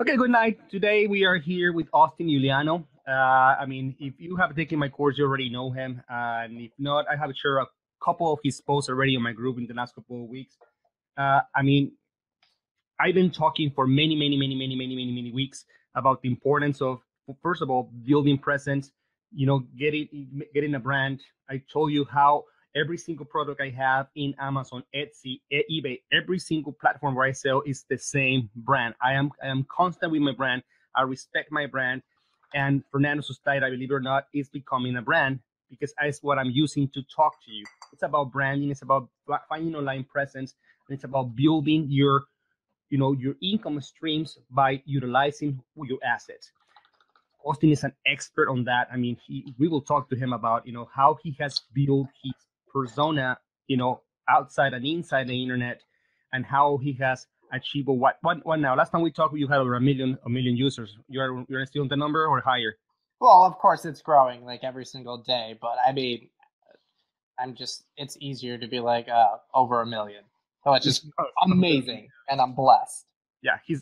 Okay, good night. Today we are here with Austin Iuliano. If you have taken my course, you already know him. And if not, I have shared a couple of his posts already on my group in the last couple of weeks. Uh, I mean, I've been talking for many weeks about the importance of, first of all, building presence, getting a brand. I told you how every single product I have in Amazon, Etsy, eBay, every single platform where I sell is the same brand. I am constant with my brand. I respect my brand. And Fernando Sustaira, believe it or not, is becoming a brand because it's what I'm using to talk to you. It's about branding. It's about finding online presence. And it's about building your income streams by utilizing your assets. Austin is an expert on that. We will talk to him about, how he has built his persona, outside and inside the internet, and how he has achieved what now. Last time we talked, you had over a million users. You're still on the number or higher? Well, of course it's growing like every single day, but it's easier to be like over 1 million. So it's just amazing, and I'm blessed. Yeah, he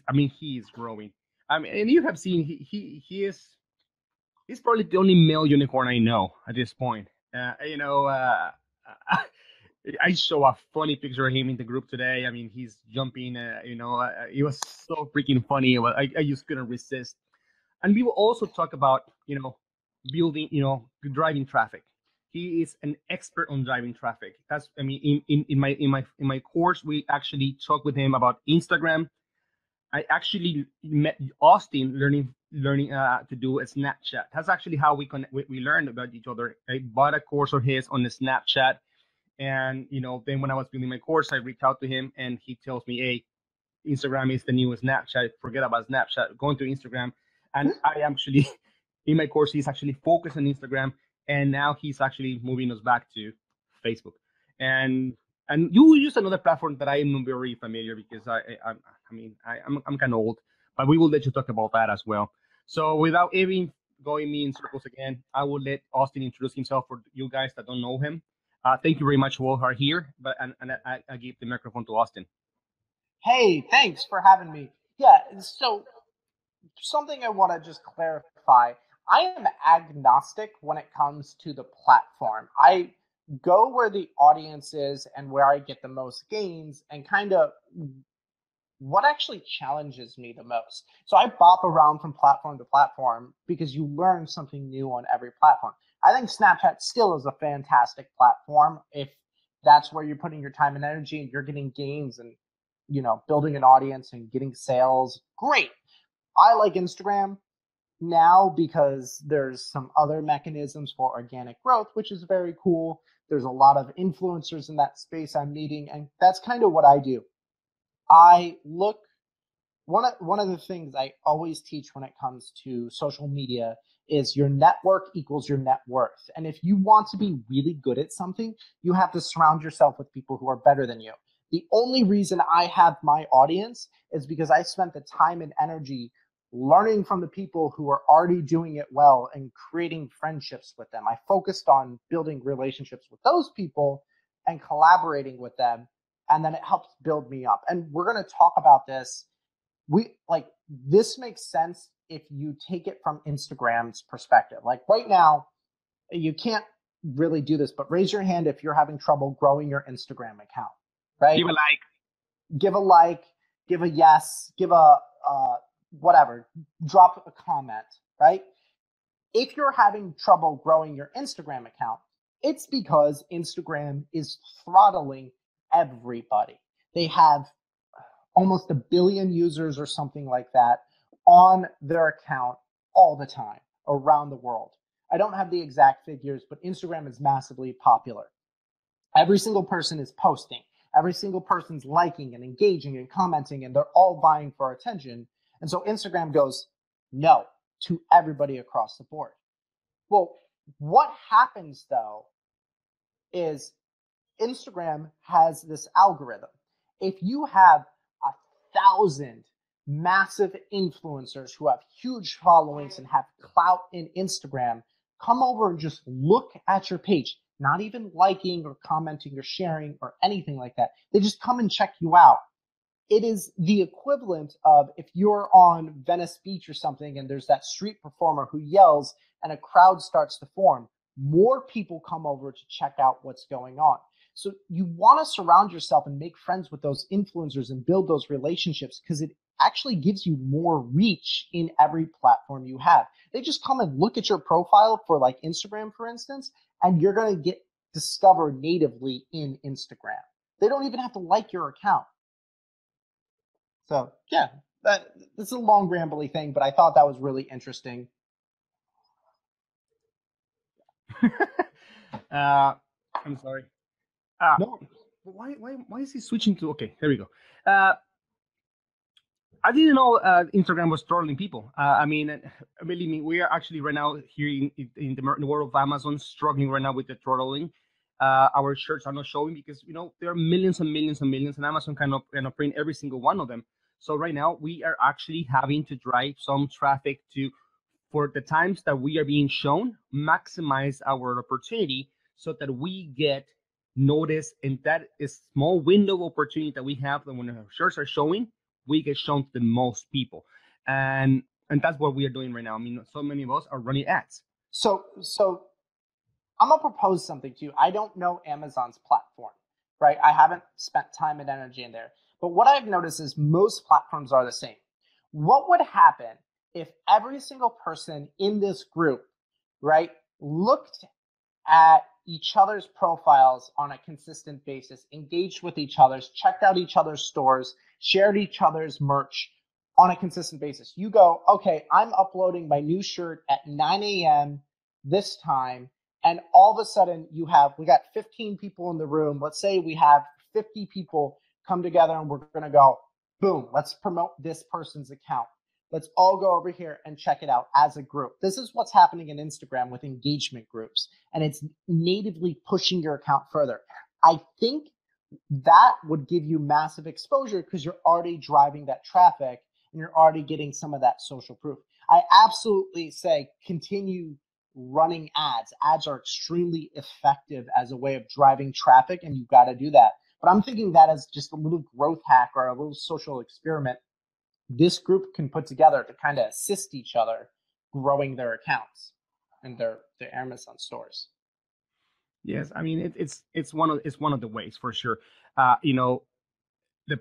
is growing. And you have seen he's probably the only male unicorn I know at this point. I show a funny picture of him in the group today. He's jumping. It was so freaking funny. I just couldn't resist. And we will also talk about building, driving traffic. He is an expert on driving traffic. In my course, we actually talked with him about Instagram. I actually met Austin learning to do a Snapchat. That's actually how we learned about each other. I bought a course of his on the Snapchat, and then when I was building my course, I reached out to him, and he tells me, "Hey, Instagram is the new Snapchat. Forget about Snapchat. Go into Instagram." And I actually, in my course, he's actually focused on Instagram, and now he's actually moving us back to Facebook. And you use another platform that I am very familiar because I'm kind of old, but we will let you talk about that as well. So without even going me in circles again, I will let Austin introduce himself for you guys that don't know him. Thank you very much, all who are here, and I give the microphone to Austin. Hey, thanks for having me. Yeah, so something I want to just clarify. I am agnostic when it comes to the platform. I go where the audience is and where I get the most gains and kind of what actually challenges me the most. So I bop around from platform to platform because you learn something new on every platform. I think Snapchat still is a fantastic platform if that's where you're putting your time and energy and you're getting gains and building an audience and getting sales. Great. I like Instagram now because there's some other mechanisms for organic growth, which is very cool. There's a lot of influencers in that space I'm meeting, and that's kind of what I do. One of the things I always teach when it comes to social media is your network equals your net worth. And if you want to be really good at something, you have to surround yourself with people who are better than you. The only reason I have my audience is because I spent the time and energy learning from the people who are already doing it well and creating friendships with them. I focused on building relationships with those people and collaborating with them. And then it helps build me up. And we're going to talk about this. This makes sense if you take it from Instagram's perspective. Like right now, you can't really do this, but raise your hand if you're having trouble growing your Instagram account, right? Give a like, give a yes, give a whatever, drop a comment, right? If you're having trouble growing your Instagram account, it's because Instagram is throttling everybody. They have almost 1 billion users or something like that on their account all the time around the world. I don't have the exact figures, but Instagram is massively popular. Every single person is posting. Every single person's liking and engaging and commenting, and they're all vying for attention. And so Instagram goes, no, to everybody across the board. Well, what happens though is Instagram has this algorithm. If you have 1,000 massive influencers who have huge followings and have clout in Instagram, come over and just look at your page, not even liking or commenting or sharing or anything like that. They just come and check you out. it is the equivalent of if you're on Venice Beach or something and there's that street performer who yells and a crowd starts to form, more people come over to check out what's going on. So you want to surround yourself and make friends with those influencers and build those relationships because it actually gives you more reach in every platform you have. They just come and look at your profile for like Instagram, for instance, and you're going to get discovered natively in Instagram. They don't even have to like your account. So yeah, that's a long rambly thing, but I thought that was really interesting. I'm sorry. No, Why is he switching to? Okay, there we go. I didn't know Instagram was trolling people. I mean, believe me, we are actually right now here in the world of Amazon struggling right now with the trolling. Our shirts are not showing because there are millions and millions and millions, and Amazon cannot print every single one of them. So right now we are actually having to drive some traffic to, for the times that we are being shown, maximize our opportunity so that we get noticed in that is small window of opportunity that we have. That when our shirts are showing, we get shown to the most people, and that's what we are doing right now. I mean, so many of us are running ads. so I'm gonna propose something to you. I don't know Amazon's platform, right? I haven't spent time and energy in there. But what I've noticed is most platforms are the same. What would happen if every single person in this group, right, looked at each other's profiles on a consistent basis, engaged with each other's, checked out each other's stores, shared each other's merch on a consistent basis? You go, okay, I'm uploading my new shirt at 9 a.m. this time. And all of a sudden we got 15 people in the room. Let's say we have 50 people come together and we're going to go, boom, let's promote this person's account. Let's all go over here and check it out as a group. This is what's happening in Instagram with engagement groups, and it's natively pushing your account further. I think that would give you massive exposure because you're already driving that traffic and you're already getting some of that social proof. I absolutely say continue running ads. Ads are extremely effective as a way of driving traffic, and you've got to do that. But I'm thinking that as just a little growth hack or a little social experiment this group can put together to kind of assist each other growing their accounts and their Amazon stores. Yes, I mean it's one of the ways for sure. The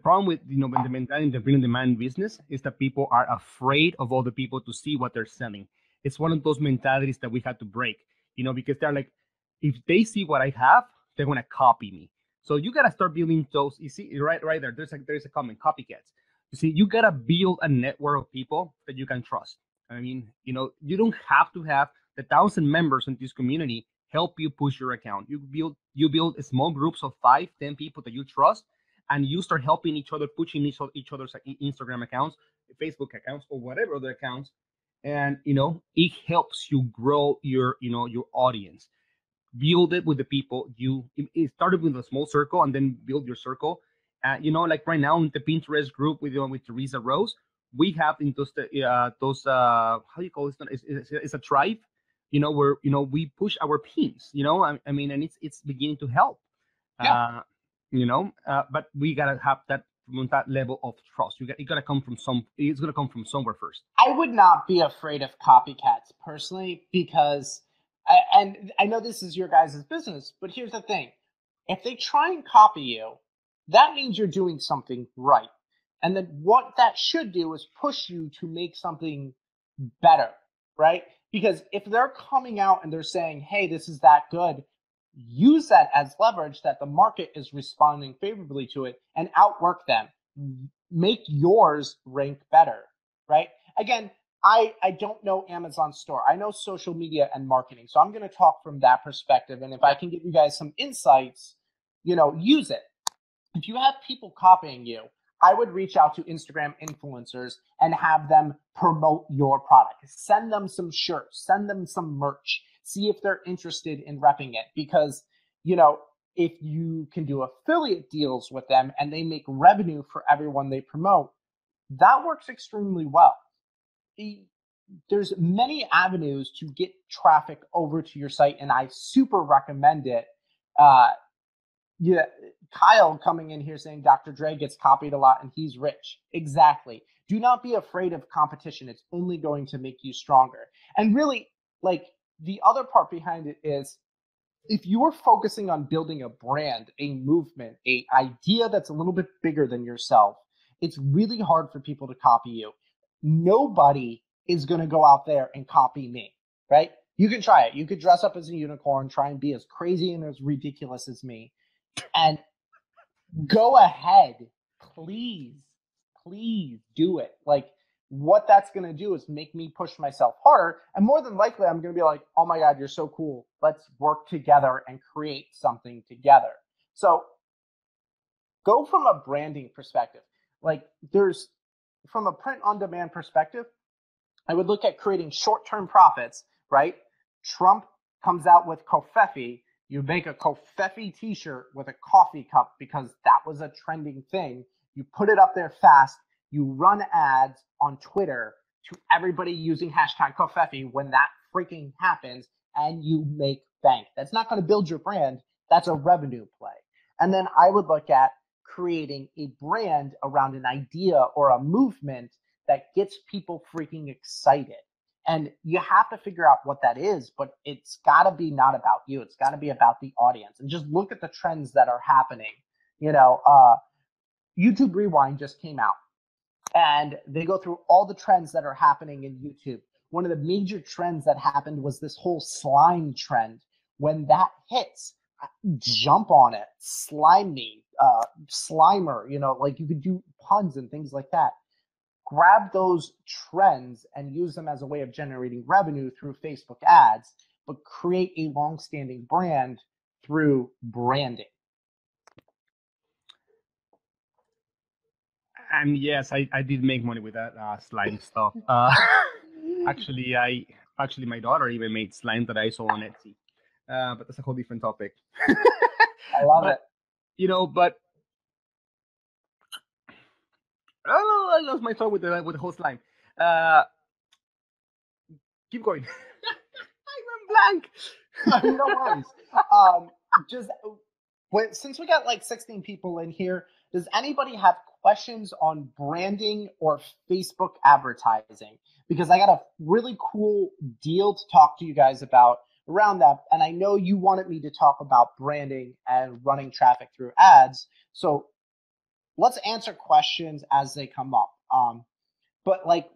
problem with the mentality in the print on demand business is that people are afraid of other people to see what they're selling. It's one of those mentalities that we had to break, because they're like, if they see what I have, they're gonna copy me. So you gotta start building those. You see, right there. There's a comment, copycats. You see, you gotta build a network of people that you can trust. I mean, you don't have to have the 1,000 members in this community help you push your account. You build small groups of 5, 10 people that you trust, and you start helping each other, pushing each other's Instagram accounts, Facebook accounts, or whatever other accounts, and it helps you grow your audience. Build it with the people. It started with a small circle, and then build your circle. Like right now in the Pinterest group with Teresa Rose, we have in those how do you call it? It's a tribe. Where we push our pins. I mean, and it's beginning to help. Yeah. But we gotta have that level of trust. It gotta come from it's gonna come from somewhere first. I would not be afraid of copycats personally because, and I know this is your guys' business, but here's the thing. If they try and copy you, that means you're doing something right. And then what that should do is push you to make something better, right? Because if they're coming out and they're saying, hey, this is that good, use that as leverage that the market is responding favorably to it and outwork them. Make yours rank better, right? Again, I don't know Amazon store. I know social media and marketing. So I'm going to talk from that perspective. And if I can give you guys some insights, use it. If you have people copying you, I would reach out to Instagram influencers and have them promote your product. Send them some shirts, send them some merch, see if they're interested in repping it. Because, if you can do affiliate deals with them and they make revenue for everyone they promote, that works extremely well. There's many avenues to get traffic over to your site, and I super recommend it. Yeah, Kyle coming in here saying Dr. Dre gets copied a lot and he's rich. Exactly. Do not be afraid of competition. It's only going to make you stronger. And really, like, the other part behind it is if you are focusing on building a brand, a movement, a idea that's a little bit bigger than yourself, it's really hard for people to copy you. Nobody is going to go out there and copy me, right? You can try it. You could dress up as a unicorn, try and be as crazy and as ridiculous as me, and go ahead. Please do it. Like, what that's going to do is make me push myself harder. And more than likely, I'm going to be like, oh my God, you're so cool. Let's work together and create something together. So go from a branding perspective. Like, there's, from a print on demand perspective, I would look at creating short-term profits, right? Trump comes out with Kofefi. You make a Kofefi t-shirt with a coffee cup because that was a trending thing. You put it up there fast. You run ads on Twitter to everybody using hashtag Kofefi when that freaking happens, and you make bank. That's not going to build your brand. That's a revenue play. And then I would look at creating a brand around an idea or a movement that gets people freaking excited. And you have to figure out what that is, but it's got to be not about you. It's got to be about the audience. And just look at the trends that are happening. You know, YouTube Rewind just came out, and they go through all the trends that are happening in YouTube. One of the major trends that happened was this whole slime trend. When that hits, jump on it, slime me, slimer, you know, like you could do puns and things like that. Grab those trends and use them as a way of generating revenue through Facebook ads, but create a long-standing brand through branding. And yes, I did make money with that slime stuff. Actually, my daughter even made slime that I saw on Etsy. But that's a whole different topic. I love But it. you know, but oh, I lost my thought with the whole slime. Uh, keep going. I went blank. No worries. Just since we got like 16 people in here, does anybody have questions on branding or Facebook advertising? Because I got a really cool deal to talk to you guys about around that. And I know you wanted me to talk about branding and running traffic through ads. So let's answer questions as they come up. But like,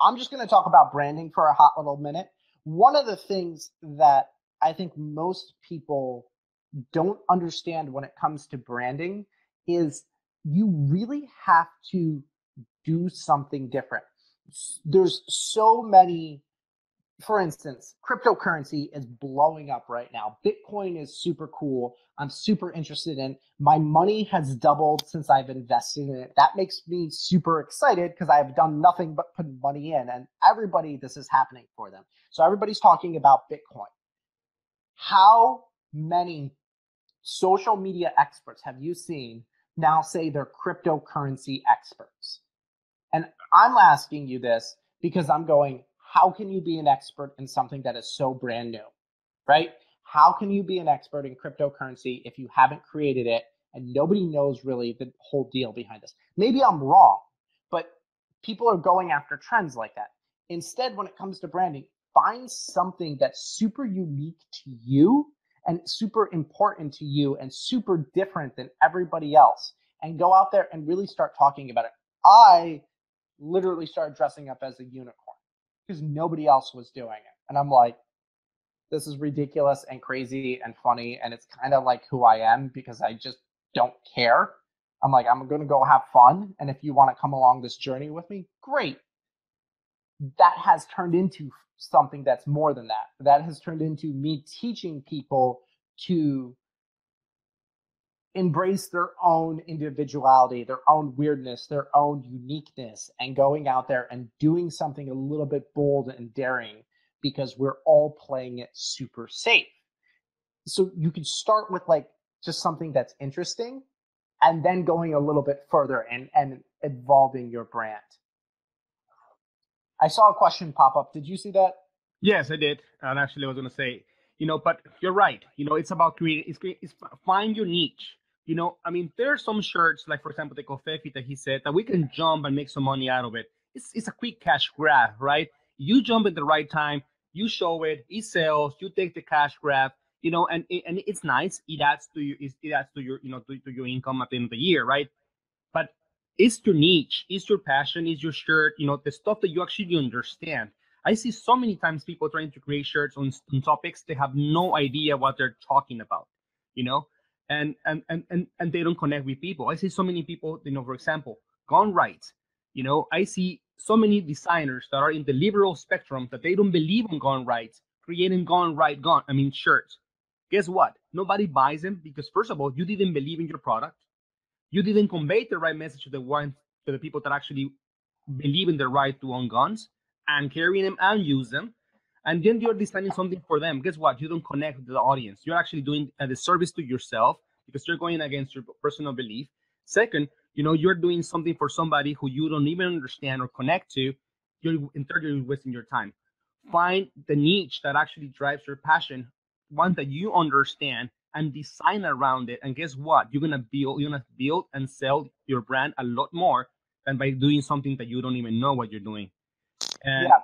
I'm just going to talk about branding for a hot little minute. One of the things that I think most people don't understand when it comes to branding is you really have to do something different. There's so many, for instance, cryptocurrency is blowing up right now. Bitcoin is super cool. I'm super interested in. My money has doubled since I've invested in it. That makes me super excited because I've done nothing but put money in, and everybody, this is happening for them. So everybody's talking about Bitcoin. How many social media experts have you seen now say they're cryptocurrency experts? And I'm asking you this because I'm going, how can you be an expert in something that is so brand new, right? How can you be an expert in cryptocurrency if you haven't created it and nobody knows really the whole deal behind this? Maybe I'm wrong, but people are going after trends like that. Instead, when it comes to branding, find something that's super unique to you and super important to you and super different than everybody else, and go out there and really start talking about it. I literally started dressing up as a unicorn because nobody else was doing it. And I'm like, this is ridiculous and crazy and funny. And it's kind of like who I am because I just don't care. I'm like, I'm going to go have fun. And if you want to come along this journey with me, great. That has turned into something that's more than that. That has turned into me teaching people to embrace their own individuality, their own weirdness, their own uniqueness, and going out there and doing something a little bit bold and daring because we're all playing it super safe. So you could start with like just something that's interesting and then going a little bit further and evolving your brand. I saw a question pop up. Did you see that? Yes, I did. And actually, I was going to say, But you're right. It's about creating. It's find your niche. I mean, there are some shirts, like for example, the Cofefi that he said that we can jump and make some money out of it. It's a quick cash grab, right? You jump at the right time, you show it, it sells, you take the cash grab, and it's nice. It adds to you. It adds to your, to your income at the end of the year, right? But it's your niche, it's your passion, it's your shirt, the stuff that you actually understand. I see so many times people trying to create shirts on topics they have no idea what they're talking about, you know, and they don't connect with people. I see so many people, for example, gun rights. I see so many designers that are in the liberal spectrum that they don't believe in gun rights, creating shirts. Guess what? Nobody buys them because first of all, you didn't believe in your product, you didn't convey the right message to the people that actually believe in the right to own guns and carry them and use them. And then you're designing something for them. Guess what? You don't connect with the audience. You're actually doing a disservice to yourself because you're going against your personal belief. Second, you're doing something for somebody who you don't even understand or connect to. In third, you're wasting your time. Find the niche that actually drives your passion, one that you understand, and design around it. And guess what? You're gonna build and sell your brand a lot more than by doing something that you don't even know what you're doing. And Yeah.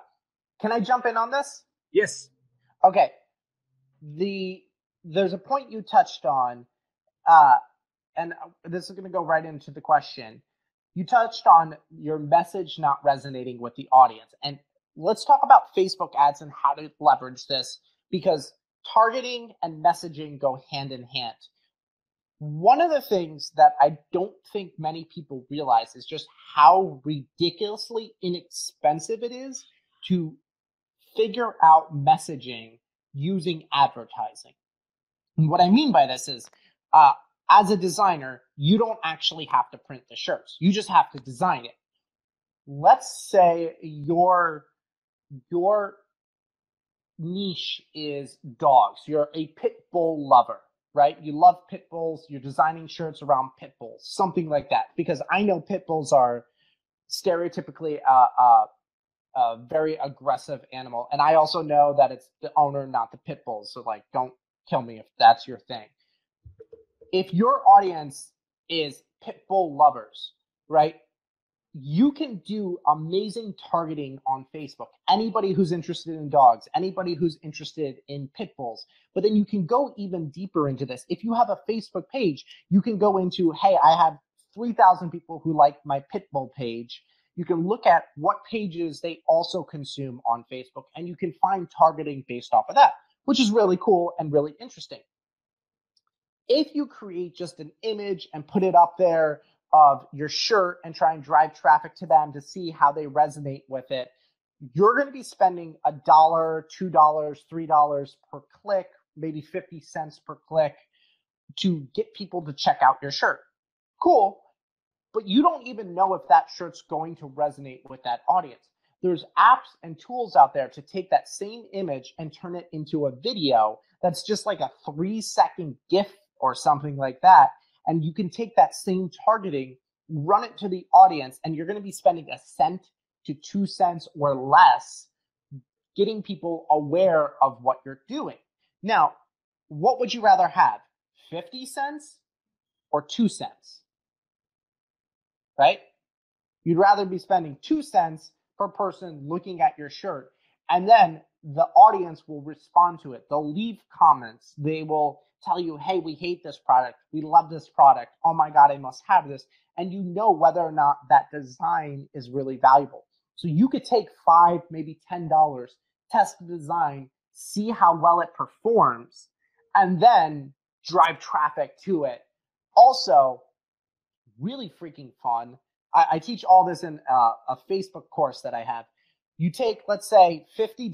Can I jump in on this? yes, Okay. There's a point you touched on, uh, and this is going to go right into the question. You touched on your message not resonating with the audience. And let's talk about Facebook ads and how to leverage this, because targeting and messaging go hand in hand. One of the things that I don't think many people realize is just how ridiculously inexpensive it is to figure out messaging using advertising. And what I mean by this is, uh, as a designer, you don't actually have to print the shirts. You just have to design it. Let's say your niche is dogs. You're a pit bull lover, right? You love pit bulls. You're designing shirts around pit bulls, something like that. Because I know pit bulls are stereotypically a very aggressive animal, and I also know that it's the owner, not the pit bulls. So like, don't kill me if that's your thing. If your audience is pit bull lovers, right? You can do amazing targeting on Facebook. Anybody who's interested in dogs, anybody who's interested in pit bulls. But then you can go even deeper into this. If you have a Facebook page, you can go into, hey, I have 3,000 people who like my pit bull page. You can look at what pages they also consume on Facebook, and you can find targeting based off of that, which is really cool and really interesting. If you create just an image and put it up there of your shirt and try and drive traffic to them to see how they resonate with it, you're going to be spending $1, $2, $3 per click, maybe 50 cents per click to get people to check out your shirt. Cool. But you don't even know if that shirt's going to resonate with that audience. There's apps and tools out there to take that same image and turn it into a video that's just like a 3-second GIF or something like that. And you can take that same targeting, run it to the audience, and you're going to be spending a cent to 2 cents or less getting people aware of what you're doing. Now, what would you rather have? 50 cents or 2 cents? Right? You'd rather be spending 2 cents per person looking at your shirt, and then the audience will respond to it. They'll leave comments. They will tell you, hey, we hate this product. We love this product. Oh my God, I must have this. And you know whether or not that design is really valuable. So you could take $5, maybe $10, test the design, see how well it performs, and then drive traffic to it. Also, really freaking fun. I teach all this in a Facebook course that I have. You take, let's say, $50,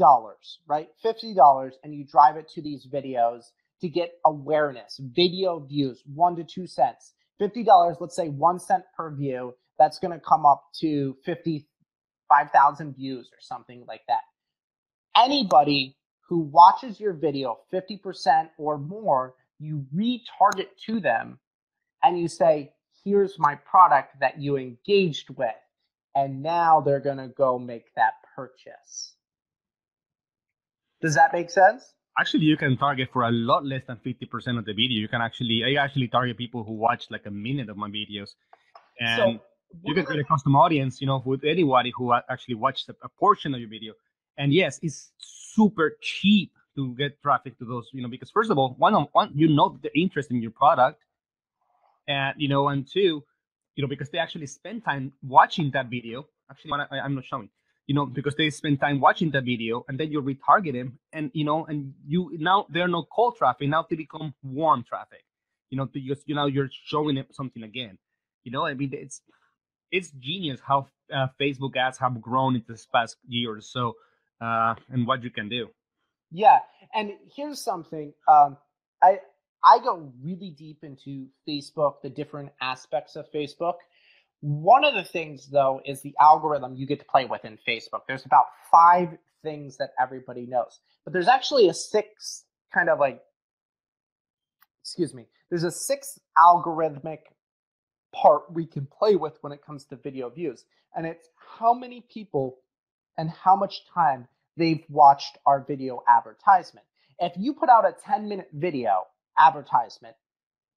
right? $50, and you drive it to these videos to get awareness, video views, 1 to 2 cents. $50, let's say 1 cent per view. That's going to come up to 55,000 views or something like that. Anybody who watches your video 50% or more, you retarget to them and you say, here's my product that you engaged with. And now they're going to go make that purchase. Does that make sense? Actually, you can target for a lot less than 50% of the video. I actually target people who watch like a minute of my videos, So and you one can of the create a custom audience, with anybody who actually watched a portion of your video. And yes, it's super cheap to get traffic to those, because first of all, one, the interest in your product, and and two, because they actually spend time watching that video. Actually, I'm not showing, because they spend time watching that video, and then you retarget them, and and you now they're not cold traffic. Now they become warm traffic. Because you're showing them something again. I mean, it's genius how Facebook ads have grown in this past year or so, and what you can do. Yeah, and here's something. I I go really deep into Facebook, the different aspects of Facebook. One of the things, though, is the algorithm you get to play with in Facebook. There's about 5 things that everybody knows, but there's actually a sixth kind of like, excuse me, there's a sixth algorithmic part we can play with when it comes to video views, and it's how many people and how much time they've watched our video advertisement. If you put out a 10-minute video advertisement,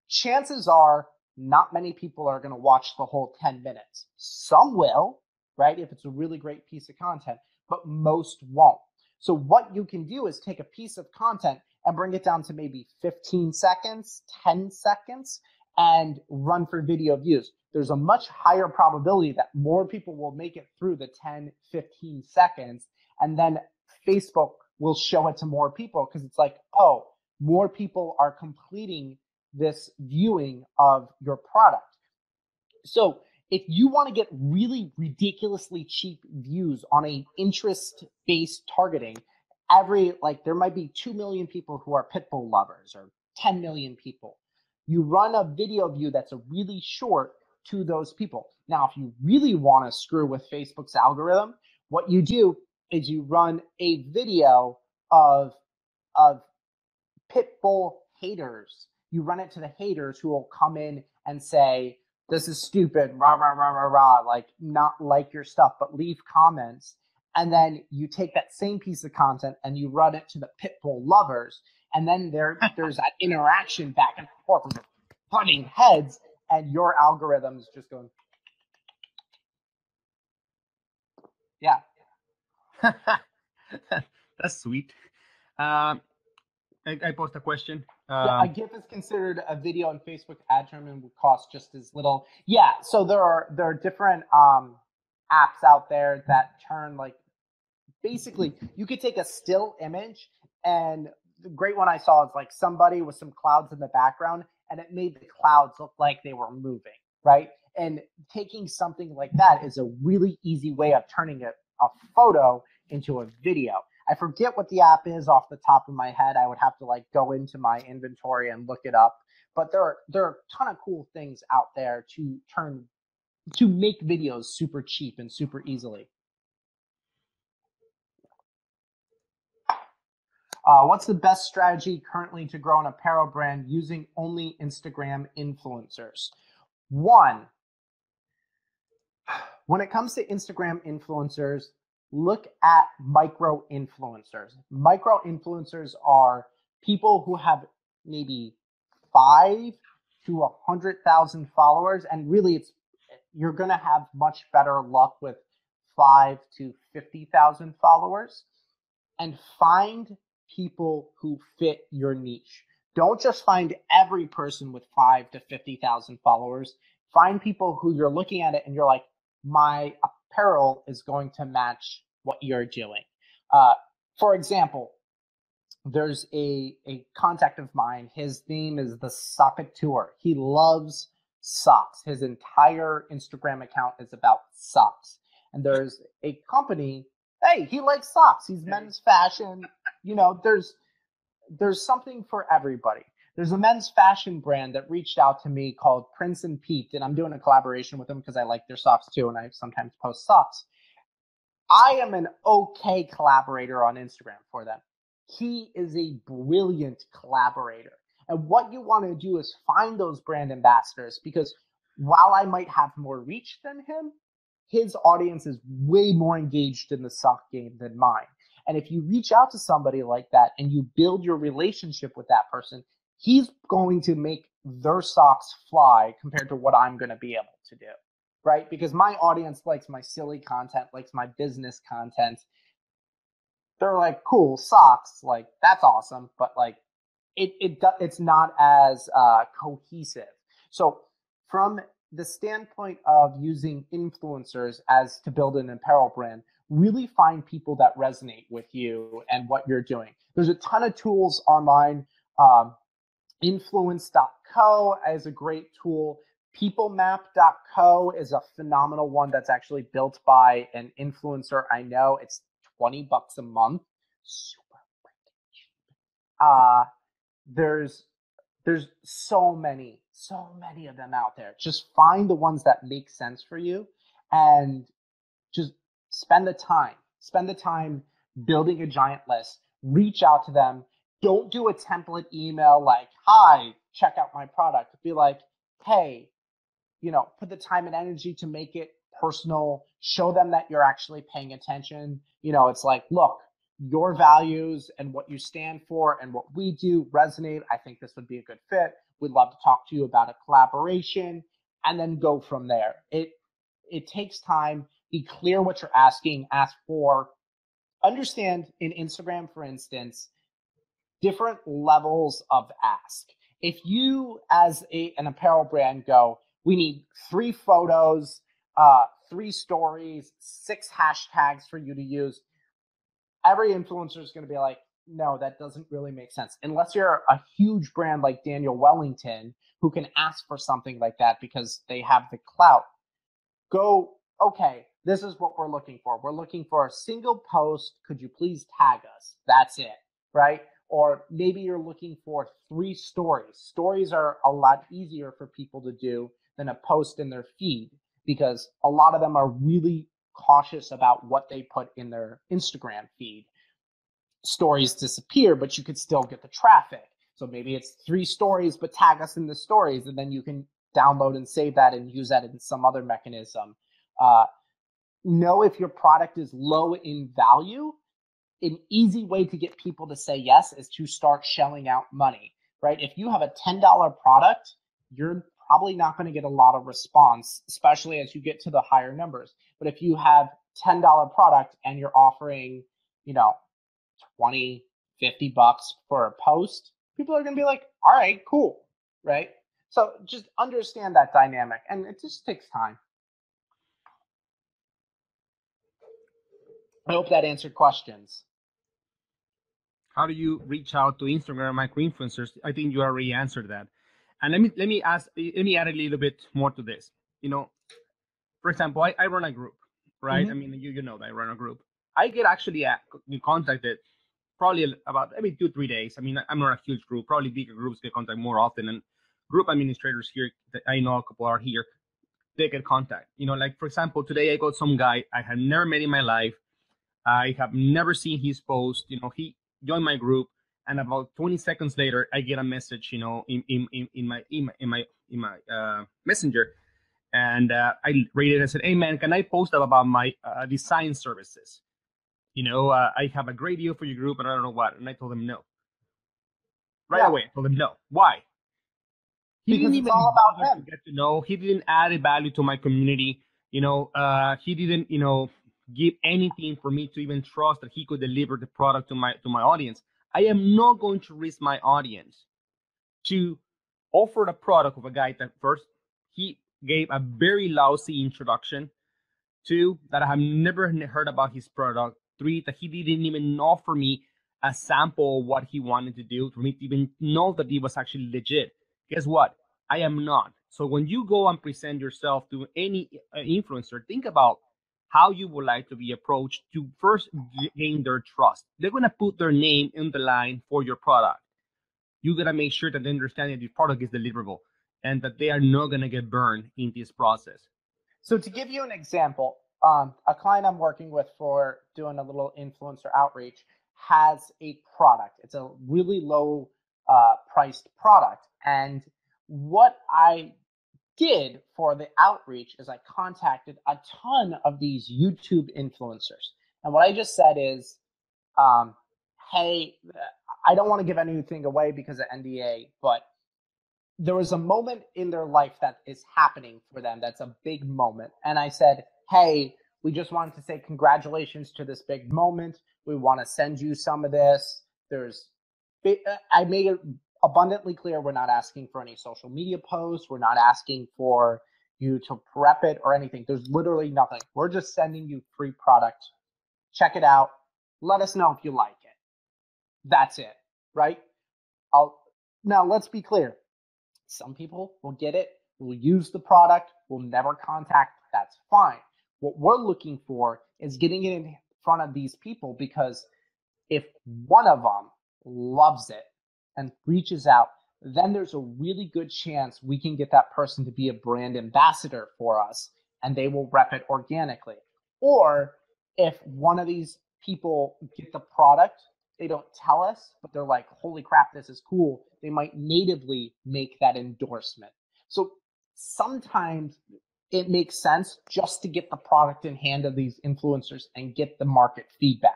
chances are not many people are going to watch the whole 10 minutes. Some will, right? If it's a really great piece of content, but most won't. So what you can do is take a piece of content and bring it down to maybe 15 seconds, 10 seconds, and run for video views. There's a much higher probability that more people will make it through the 10, 15 seconds, and then Facebook will show it to more people because it's like, oh, more people are completing this viewing of your product. So if you want to get really ridiculously cheap views on a interest based targeting, there might be 2 million people who are pit bull lovers or 10 million people. You run a video view that's a really short to those people. Now, if you really want to screw with Facebook's algorithm, what you do is you run a video of pit bull haters. You run it to the haters who will come in and say, this is stupid, rah, rah, rah, rah, rah, like not like your stuff, but leave comments. And then you take that same piece of content and you run it to the pit bull lovers. And then there's that interaction back and forth of butting heads, and your algorithm's just going, yeah. That's sweet. Um, I posed a question. Yeah, a GIF is considered a video on Facebook ad term and would cost just as little. Yeah, so there are different apps out there that turn like basically you could take a still image, and the great one I saw is like somebody with some clouds in the background and it made the clouds look like they were moving, right? And taking something like that is a really easy way of turning a photo into a video. I forget what the app is off the top of my head. I would have to like go into my inventory and look it up. But there are a ton of cool things out there to make videos super cheap and super easily. What's the best strategy currently to grow an apparel brand using only Instagram influencers? One, when it comes to Instagram influencers, look at micro influencers. Micro influencers are people who have maybe 5 to 100,000 followers, and really, you're going to have much better luck with 5 to 50,000 followers. And find people who fit your niche. Don't just find every person with 5 to 50,000 followers. Find people who you're looking at it and you're like, my apparel is going to match what you're doing. For example, there's a contact of mine. His name is the Sockateur. He loves socks. His entire Instagram account is about socks. And there's a company. Hey, he likes socks. He's men's fashion. There's something for everybody. There's a men's fashion brand that reached out to me called Prince and Pete, and I'm doing a collaboration with them because I like their socks too, and I sometimes post socks. I am an okay collaborator on Instagram for them. He is a brilliant collaborator. And what you want to do is find those brand ambassadors, because while I might have more reach than him, his audience is way more engaged in the sock game than mine. And if you reach out to somebody like that and you build your relationship with that person, he's going to make their socks fly compared to what I'm going to be able to do, right? Because my audience likes my silly content, likes my business content. They're like, cool, socks, like that's awesome, but like it's not as cohesive. So from the standpoint of using influencers as to build an apparel brand, really find people that resonate with you and what you're doing. There's a ton of tools online. Influence.co is a great tool. Peoplemap.co is a phenomenal one that's actually built by an influencer. I know it's $20 a month. Super freaking cheap. There's so many of them out there. Just find the ones that make sense for you and just spend the time building a giant list. Reach out to them. Don't do a template email like, hi, check out my product. Be like, hey, put the time and energy to make it personal. Show them that you're actually paying attention. It's like, look, your values and what you stand for and what we do resonate. I think this would be a good fit. We'd love to talk to you about a collaboration, and then go from there. It takes time. Be clear what you're asking. Ask for. Understand in Instagram, for instance, different levels of ask. If you, as an apparel brand, go, we need 3 photos, 3 stories, 6 hashtags for you to use, every influencer is going to be like, no, that doesn't really make sense. Unless you're a huge brand like Daniel Wellington, who can ask for something like that because they have the clout. Go, okay, this is what we're looking for. We're looking for a single post. Could you please tag us? That's it, right? Or maybe you're looking for 3 stories. Stories are a lot easier for people to do than a post in their feed, because a lot of them are really cautious about what they put in their Instagram feed. Stories disappear, but you could still get the traffic. So maybe it's 3 stories, but tag us in the stories, and then you can download and save that and use that in some other mechanism. Know if your product is low in value. An easy way to get people to say yes is to start shelling out money, right? If you have a $10 product, you're probably not going to get a lot of response, especially as you get to the higher numbers. But if you have $10 product and you're offering, 20, $50 for a post, people are going to be like, all right, cool, right? So just understand that dynamic, and it just takes time. I hope that answered questions. How do you reach out to Instagram micro influencers? I think you already answered that. And let me add a little bit more to this. For example, I run a group, right? I Mm-hmm. mean, you know that I run a group. I get actually contacted probably about every 2 3 days. I mean, I'm not a huge group. Probably bigger groups get contact more often, and group administrators here that I know a couple are here. They get contact. Like for example, today I got some guy I had never met in my life. I have never seen his post. He joined my group, and about 20 seconds later, I get a message. In my messenger, and I read it and said, "Hey man, can I post about my design services? I have a great deal for your group, and I don't know what." And I told him no right Yeah, away. I told him no. Why? He didn't because it's even all about bother to him. get to know. He didn't add value to my community. He didn't, give anything for me to even trust that he could deliver the product to my audience. I am not going to risk my audience to offer the product of a guy that first he gave a very lousy introduction. 2, that I have never heard about his product. 3, that he didn't even offer me a sample of what he wanted to do for me to even know that it was actually legit. Guess what? I am not. So when you go and present yourself to any influencer, think about how you would like to be approached to first gain their trust. They're going to put their name in the line for your product. You got to make sure that they understand that your product is deliverable and that they are not going to get burned in this process. So to give you an example, a client I'm working with for doing a little influencer outreach has a product. It's a really low priced product. And what I did for the outreach is I contacted a ton of these YouTube influencers. And what I just said is, hey, I don't want to give anything away because of NDA, but there was a moment in their life that is happening for them that's a big moment. And I said, hey, we just wanted to say congratulations to this big moment. We want to send you some of this. I made it abundantly clear we're not asking for any social media posts. We're not asking for you to prep it or anything. There's literally nothing. We're just sending you free product. Check it out. Let us know if you like it. That's it, right? Now let's be clear. Some people will get it, will use the product, will never contact. That's fine. What we're looking for is getting it in front of these people, because if one of them loves it and reaches out, then there's a really good chance we can get that person to be a brand ambassador for us, and they will rep it organically. Or if one of these people get the product, they don't tell us, but they're like, holy crap, this is cool. They might natively make that endorsement. So sometimes it makes sense just to get the product in hand of these influencers and get the market feedback.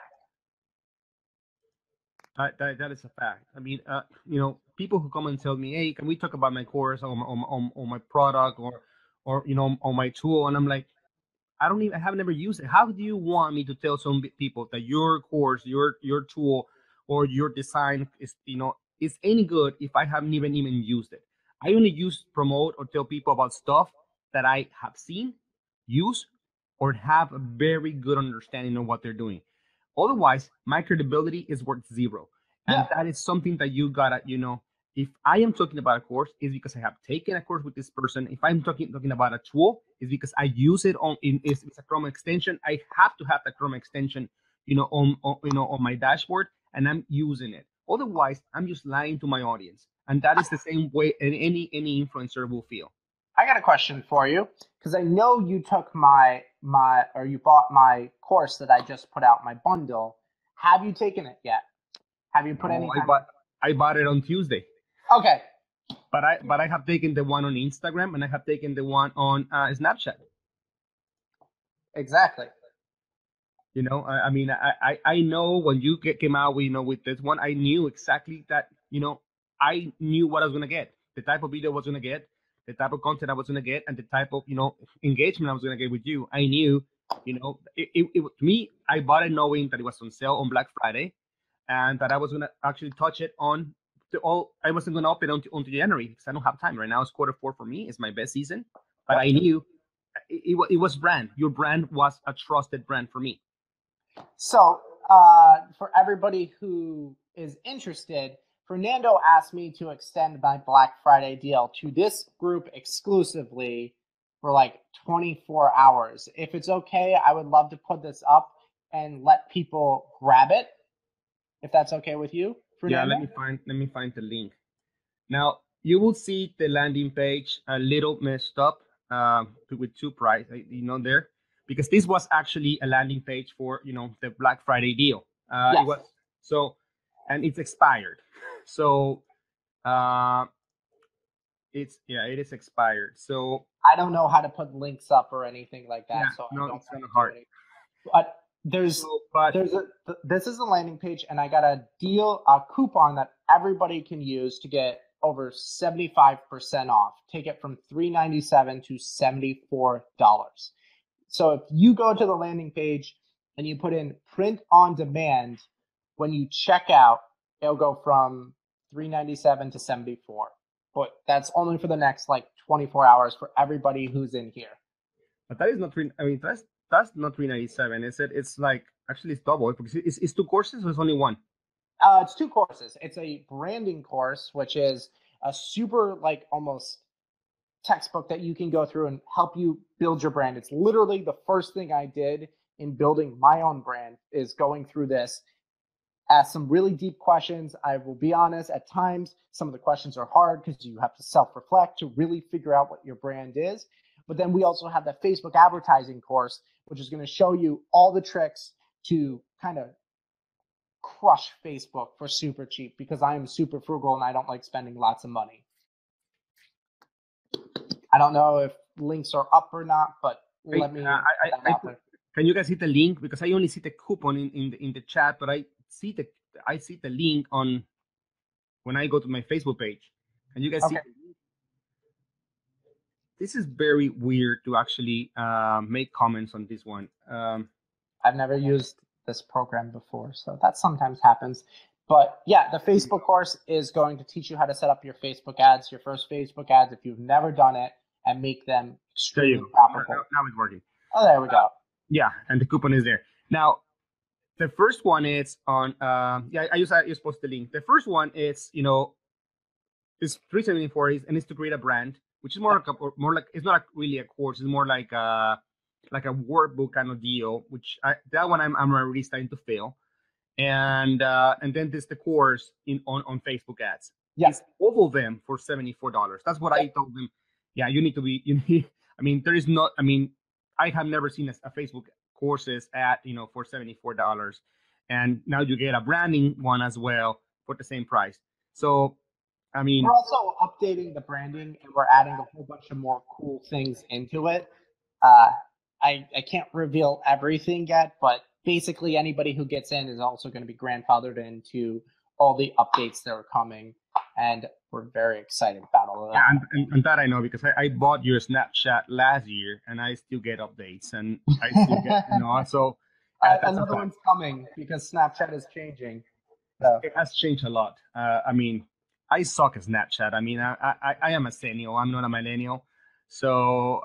That is a fact. I mean, people who come and tell me, "Hey, can we talk about my course on my product or on my tool?" And I'm like, I have never used it. How do you want me to tell some people that your course, your tool, or your design is any good if I haven't even used it? I only promote or tell people about stuff that I have seen, use, or have a very good understanding of what they're doing. Otherwise, my credibility is worth zero. And Yeah. that is something that you gotta, if I am talking about a course, it's because I have taken a course with this person. If I'm talking about a tool, it's because I use it it's a Chrome extension. I have to have the Chrome extension, on my dashboard, and I'm using it. Otherwise, I'm just lying to my audience. And that is the same way any influencer will feel. I got a question for you, because I know you took you bought my course that I just put out, my bundle. Have you taken it yet? Have you put No, any time? I bought it on Tuesday. Okay. But I have taken the one on Instagram, and I have taken the one on Snapchat. Exactly. I mean, I know when you came out with this one, I knew exactly that, I knew what I was going to get, the type of video I was going to get, the type of content I was going to get, and the type of, engagement I was going to get with you. I knew, to me, I bought it knowing that it was on sale on Black Friday, and that I was going to actually touch it I wasn't going to open it until January, because I don't have time right now. It's quarter 4 for me. It's my best season, but I knew it was brand. Your brand was a trusted brand for me. So, for everybody who is interested, Fernando asked me to extend my Black Friday deal to this group exclusively for like 24 hours. If it's okay, I would love to put this up and let people grab it, if that's okay with you, Fernando. Yeah, let me find the link. Now you will see the landing page a little messed up with two price, there, because this was actually a landing page for the Black Friday deal. Yes. It was so, and it's expired. So it is expired. So I don't know how to put links up or anything like that, yeah, so I no, don't it's want kind of to do hard. anything. But this is a landing page, and I got a coupon that everybody can use to get over 75% off. Take it from $3.97 to $74. So if you go to the landing page and you put in print on demand, when you check out, it'll go from $3.97 to $74. But that's only for the next like 24 hours for everybody who's in here. But that is not three. I mean, that's not 397. It's like actually it's double, because it's two courses, or it's only one. It's two courses. It's a branding course, which is a super like almost textbook that you can go through and help you build your brand. It's literally the first thing I did in building my own brand, is going through this. Ask some really deep questions. I will be honest, at times some of the questions are hard because you have to self-reflect to really figure out what your brand is. But then we also have the Facebook advertising course, which is going to show you all the tricks to kind of crush Facebook for super cheap, because I am super frugal and I don't like spending lots of money. I don't know if links are up or not, but let me put that out there. Can you guys see the link? Because I only see the coupon in the chat, but I see the link on when I go to my Facebook page. Can you guys see? Okay. This is very weird to actually make comments on this one. I've never used this program before, so that sometimes happens. But yeah, the Facebook course is going to teach you how to set up your Facebook ads, your first Facebook ads, if you've never done it, and make them There you extremely go. profitable. Now it's working. Oh, there we go. Yeah, and the coupon is there. Now, the first one is on. I just post the link. The first one is is 374 and it's to create a brand, which is more like it's not really a course. It's more like a workbook kind of deal. That one I'm already starting to fail. And then there's the course on Facebook ads. Yes. It's all of them for $74. That's what I told them. Yeah, you need to be. I mean, there is not. I mean, I have never seen a Facebook courses at for $74, and now you get a branding one as well for the same price. So, I mean, we're also updating the branding, and we're adding a whole bunch of more cool things into it. I can't reveal everything yet, but basically anybody who gets in is also going to be grandfathered into all the updates that are coming, and we're very excited about all of that. Yeah, and that I know because I bought your Snapchat last year, and I still get updates, and I still get so. Another one's coming because Snapchat is changing. So. It has changed a lot. I mean, I suck at Snapchat. I mean, I am a senior. I'm not a millennial, so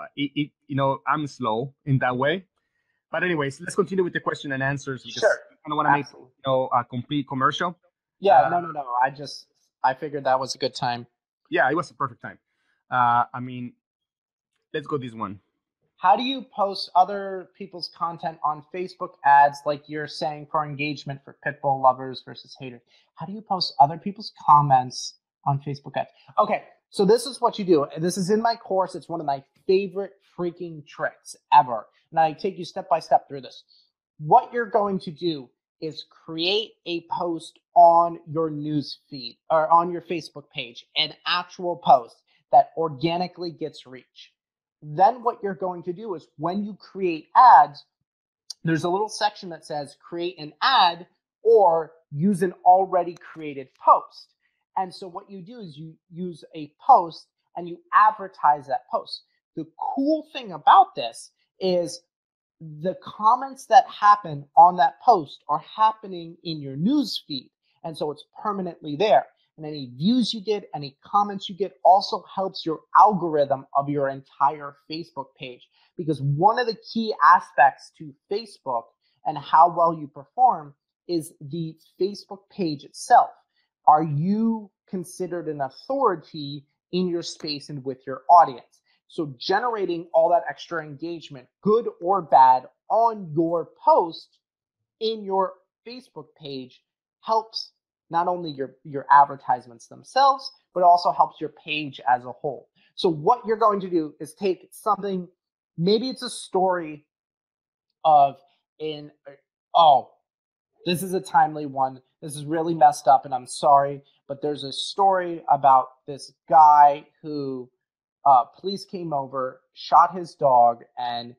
I'm slow in that way. But anyways, let's continue with the question and answers because sure. I don't want to make a complete commercial. Yeah, no. I figured that was a good time. Yeah, it was a perfect time. I mean, let's go this one. How do you post other people's content on Facebook ads, like you're saying, for engagement for pitbull lovers versus haters? How do you post other people's comments on Facebook ads? Okay, so this is what you do. This is in my course. It's one of my favorite freaking tricks ever. And I take you step by step through this. What you're going to do is create a post on your news feed or on your Facebook page, an actual post that organically gets reach. Then what you're going to do is when you create ads, there's a little section that says create an ad or use an already created post. And so what you do is you use a post and you advertise that post. The cool thing about this is the comments that happen on that post are happening in your news feed. And so it's permanently there. And any views you get, any comments you get also helps your algorithm of your entire Facebook page. Because one of the key aspects to Facebook and how well you perform is the Facebook page itself. Are you considered an authority in your space and with your audience? So generating all that extra engagement, good or bad, on your post in your Facebook page helps not only your advertisements themselves, but also helps your page as a whole. So what you're going to do is take something, maybe it's a story of this is a timely one. This is really messed up and I'm sorry, but there's a story about this guy who police came over, shot his dog, and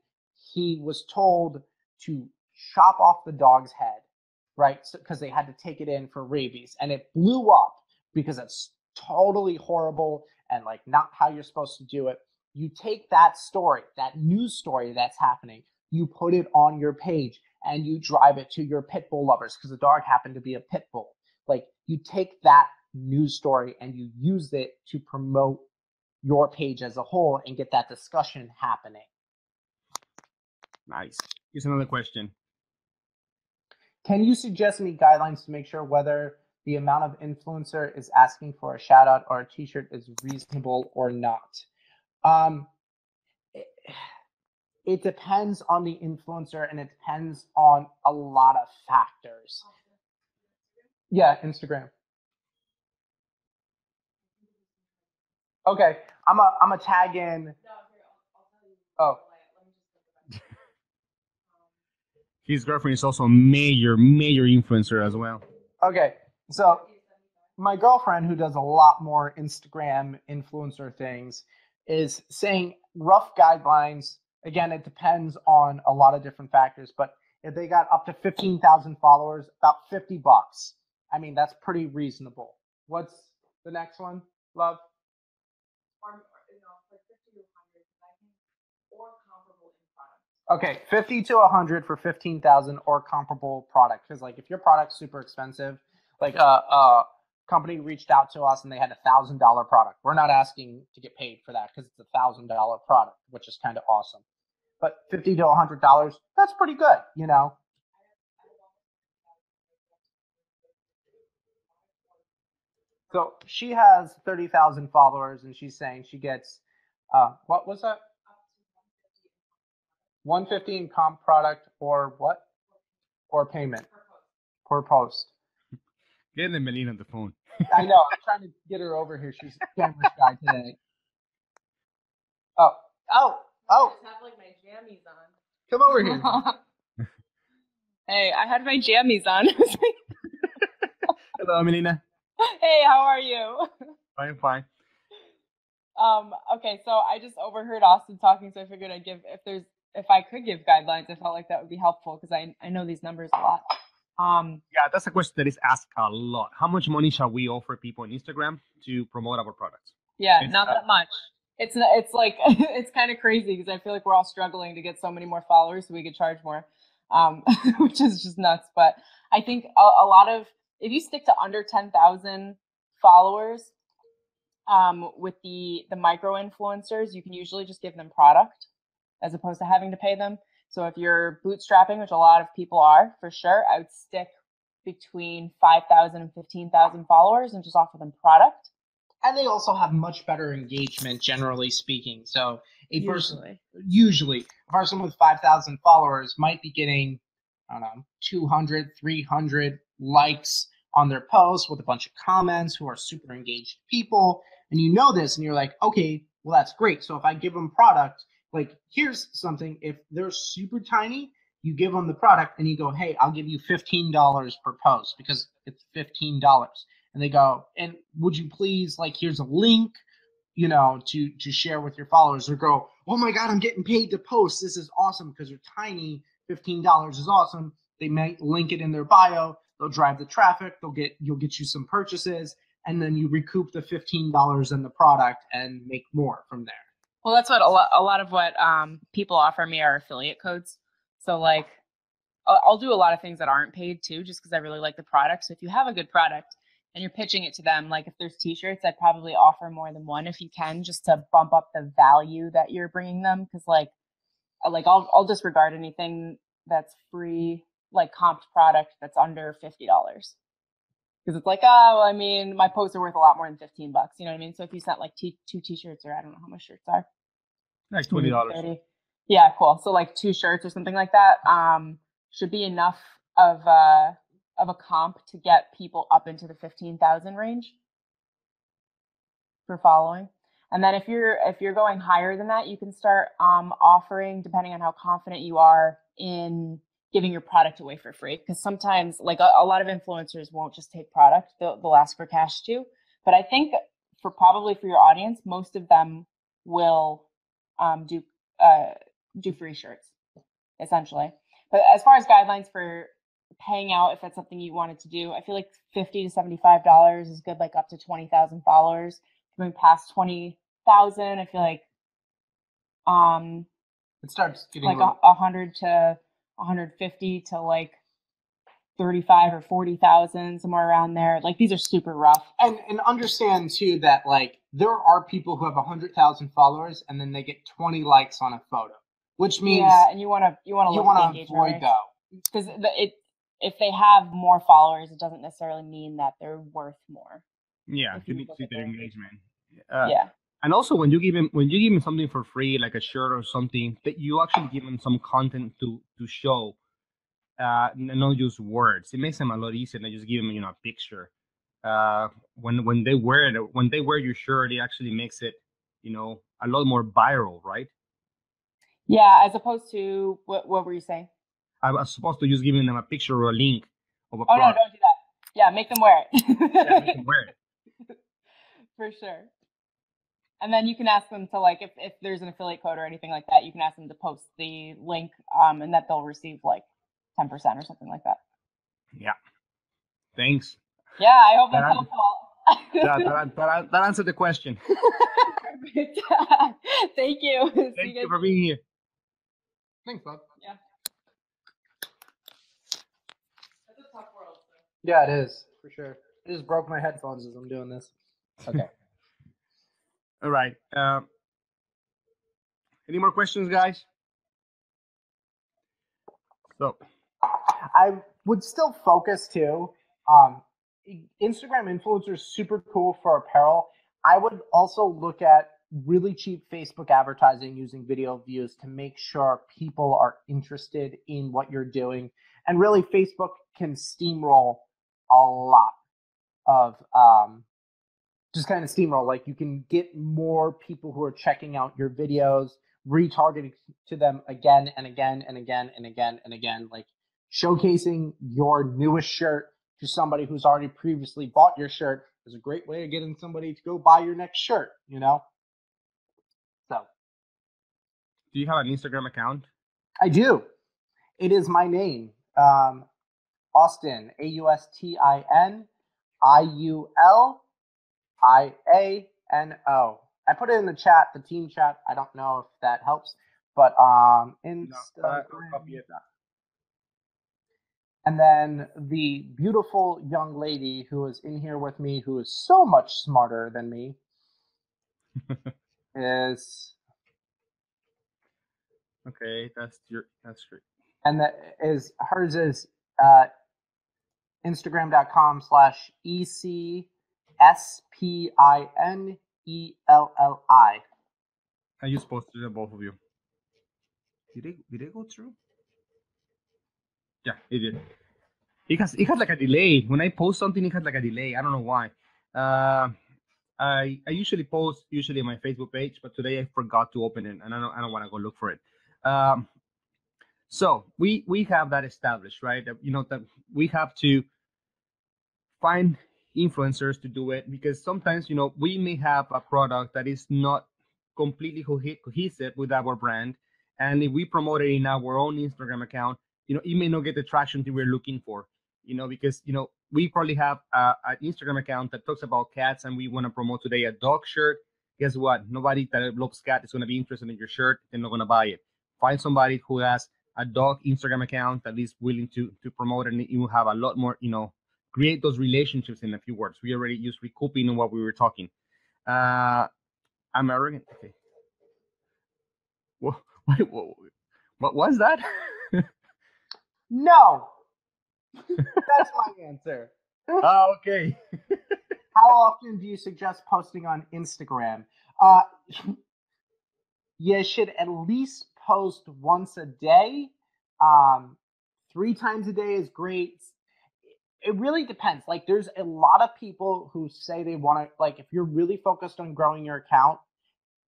he was told to chop off the dog's head, right? Because they had to take it in for rabies. And it blew up because it's totally horrible and like not how you're supposed to do it. You take that story, that news story that's happening, you put it on your page and you drive it to your pit bull lovers because the dog happened to be a pit bull. Like you take that news story and you use it to promote your page as a whole and get that discussion happening. Nice. Here's another question. Can you suggest any guidelines to make sure whether the amount of influencer is asking for a shout out or a t-shirt is reasonable or not? It depends on the influencer and it depends on a lot of factors. Yeah, Instagram. Okay, I'm a tag in. Oh. His girlfriend is also a major influencer as well. Okay, so my girlfriend, who does a lot more Instagram influencer things, is saying rough guidelines. Again, it depends on a lot of different factors, but if they got up to 15,000 followers, about $50. I mean, that's pretty reasonable. What's the next one, love? Okay, 50 to 100 for 15,000 or comparable product. Because like if your product's super expensive, like a company reached out to us and they had $1,000 product. We're not asking to get paid for that because it's $1,000 product, which is kind of awesome. But $50 to $100, that's pretty good, you know. So she has 30,000 followers, and she's saying she gets, what was that? 150 in comp product or what? Or payment per post. Get the Melina on the phone. I know. I'm trying to get her over here. She's a camera shy today. Oh. I just have like my jammies on. Come over here. Hey, I had my jammies on. Hello, Melina. Hey, how are you? Fine. Okay, so I just overheard Austin talking, so I figured I'd give if I could give guidelines, I felt like that would be helpful because I know these numbers a lot. Yeah, that's a question that is asked a lot. How much money shall we offer people on Instagram to promote our products? Yeah, not that much. It's like it's kind of crazy because I feel like we're all struggling to get so many more followers so we could charge more, which is just nuts. But I think a lot of if you stick to under 10,000 followers, with the micro influencers, you can usually just give them product as opposed to having to pay them. So if you're bootstrapping, which a lot of people are for sure, I would stick between 5,000 and 15,000 followers and just offer them product. And they also have much better engagement, generally speaking. So a person, Usually a person with 5,000 followers might be getting, I don't know, 200, 300 likes on their posts with a bunch of comments who are super engaged people. And you know this, and you're like, okay, well, that's great. So if I give them product, like, here's something. If they're super tiny, you give them the product and you go, hey, I'll give you $15 per post because it's $15. And they go, and would you please, like, here's a link, you know, to share with your followers, or go, oh my God, I'm getting paid to post. This is awesome because they're tiny. $15 is awesome. They might link it in their bio. They'll drive the traffic. You'll get you some purchases, and then you recoup the $15 in the product and make more from there. Well, that's what a lot of what people offer me are affiliate codes. So like I'll do a lot of things that aren't paid too, just because I really like the product. So if you have a good product and you're pitching it to them, like if there's t-shirts, I'd probably offer more than one if you can, just to bump up the value that you're bringing them. Because like I'll disregard anything that's free, like comped product that's under $50. Because it's like, oh, I mean, my posts are worth a lot more than $15. You know what I mean? So if you sent like two t-shirts, or I don't know how much shirts are, like $20. 30. Yeah, cool. So like 2 shirts or something like that should be enough of a comp to get people up into the 15,000 range for following. And then if you're going higher than that, you can start offering, depending on how confident you are in giving your product away for free. Because sometimes, like a lot of influencers won't just take product; they'll ask for cash too. But I think probably for your audience, most of them will do free shirts, essentially. But as far as guidelines for paying out, if that's something you wanted to do, I feel like $50 to $75 is good, like up to 20,000 followers. Going past 20,000, I feel like it starts getting like 100 to 150 to like 35 or 40,000, somewhere around there. Like these are super rough. And understand too that like there are people who have 100,000 followers and then they get 20 likes on a photo, which means and you want to avoid those, because if they have more followers, it doesn't necessarily mean that they're worth more. Yeah, you need to see their engagement. Yeah. And also, when you give them something for free, like a shirt or something, that you actually give them some content to show, and not just words. It makes them a lot easier than just give them, a picture. When they wear it, when they wear your shirt, it actually makes it, a lot more viral, right? Yeah, as opposed to what were you saying? I was supposed to just giving them a picture or a link of a product. product. No, don't do that. Yeah, make them wear it. Yeah, make them wear it. For sure. And then you can ask them to, like, if there's an affiliate code or anything like that, you can ask them to post the link, and that they'll receive like 10% or something like that. Yeah. Thanks. Yeah, I hope that's helpful. That answered the question. Perfect. Thank you. Thank you for being here. Thanks, bud. Yeah. That's a tough world. So. Yeah, it is, for sure. I just broke my headphones as I'm doing this. Okay. All right. Any more questions, guys? So I would still focus too. Instagram influencers super cool for apparel. I would also look at really cheap Facebook advertising using video views to make sure people are interested in what you're doing. And really, Facebook can steamroll a lot of just kind of steamroll. Like you can get more people who are checking out your videos, retargeting to them again and again and again and again and again. Like showcasing your newest shirt to somebody who's already previously bought your shirt is a great way of getting somebody to go buy your next shirt, you know? So. do you have an Instagram account? I do. It is my name. Austin, AUSTIN, IULIANO. I put it in the chat, the team chat. I don't know if that helps, but Instagram. Copy it. And then the beautiful young lady who is in here with me, who is so much smarter than me, is Okay, that's great. and that is hers is Instagram.com/ECSPINELLI. I just posted them, both of you. Did it go through? Yeah, it did. It has like a delay. When I post something, it has like a delay. I don't know why. I usually post on my Facebook page, but today I forgot to open it, and I don't want to go look for it. So we have that established, right? That, that we have to find influencers to do it, because sometimes we may have a product that is not completely cohesive with our brand, and if we promote it in our own Instagram account, it may not get the traction that we're looking for, because we probably have an Instagram account that talks about cats, and we want to promote today a dog shirt. Guess what? Nobody that loves cat is going to be interested in your shirt. They're not going to buy it. Find somebody who has a dog Instagram account that is willing to promote, and you will have a lot more, create those relationships. In a few words, we already used recouping on what we were talking. I'm arrogant. Okay. What was that? No. That's my answer. Oh, okay. How often do you suggest posting on Instagram? You should at least post once a day. 3 times a day is great. It really depends. Like, there's a lot of people who say they want to, like, if you're really focused on growing your account,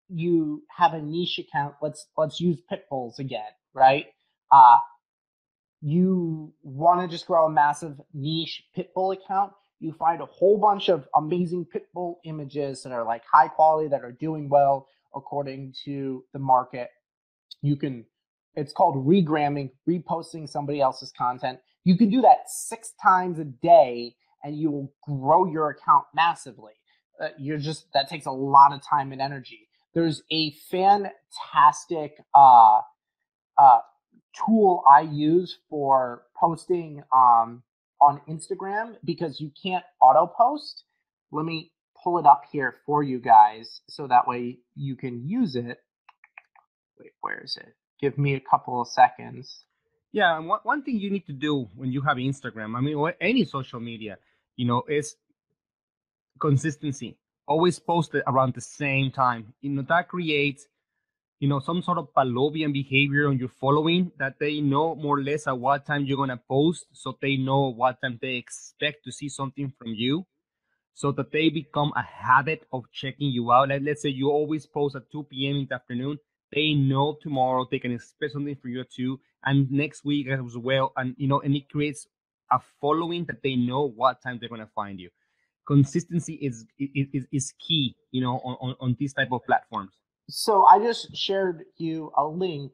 you have a niche account. Let's use pit bulls again, right? You want to just grow a massive niche pit bull account. You find a whole bunch of amazing pit bull images that are like high quality, that are doing well according to the market. It's called regramming, reposting somebody else's content. You can do that 6 times a day and you will grow your account massively. That takes a lot of time and energy. There's a fantastic tool I use for posting on Instagram, because you can't auto post. Let me pull it up here for you guys so that way you can use it. Wait, where is it? Give me a couple of seconds. Yeah, and one thing you need to do when you have Instagram, I mean, or any social media, is consistency. Always post it around the same time. That creates, some sort of Pavlovian behavior on your following, that they know more or less at what time you're going to post, so they know what time they expect to see something from you, so that they become a habit of checking you out. Like, let's say you always post at 2 p.m. in the afternoon. They know tomorrow they can expect something from you at 2, and next week as well. And, and it creates a following that they know what time they're going to find you. Consistency is key, on these type of platforms. So I just shared you a link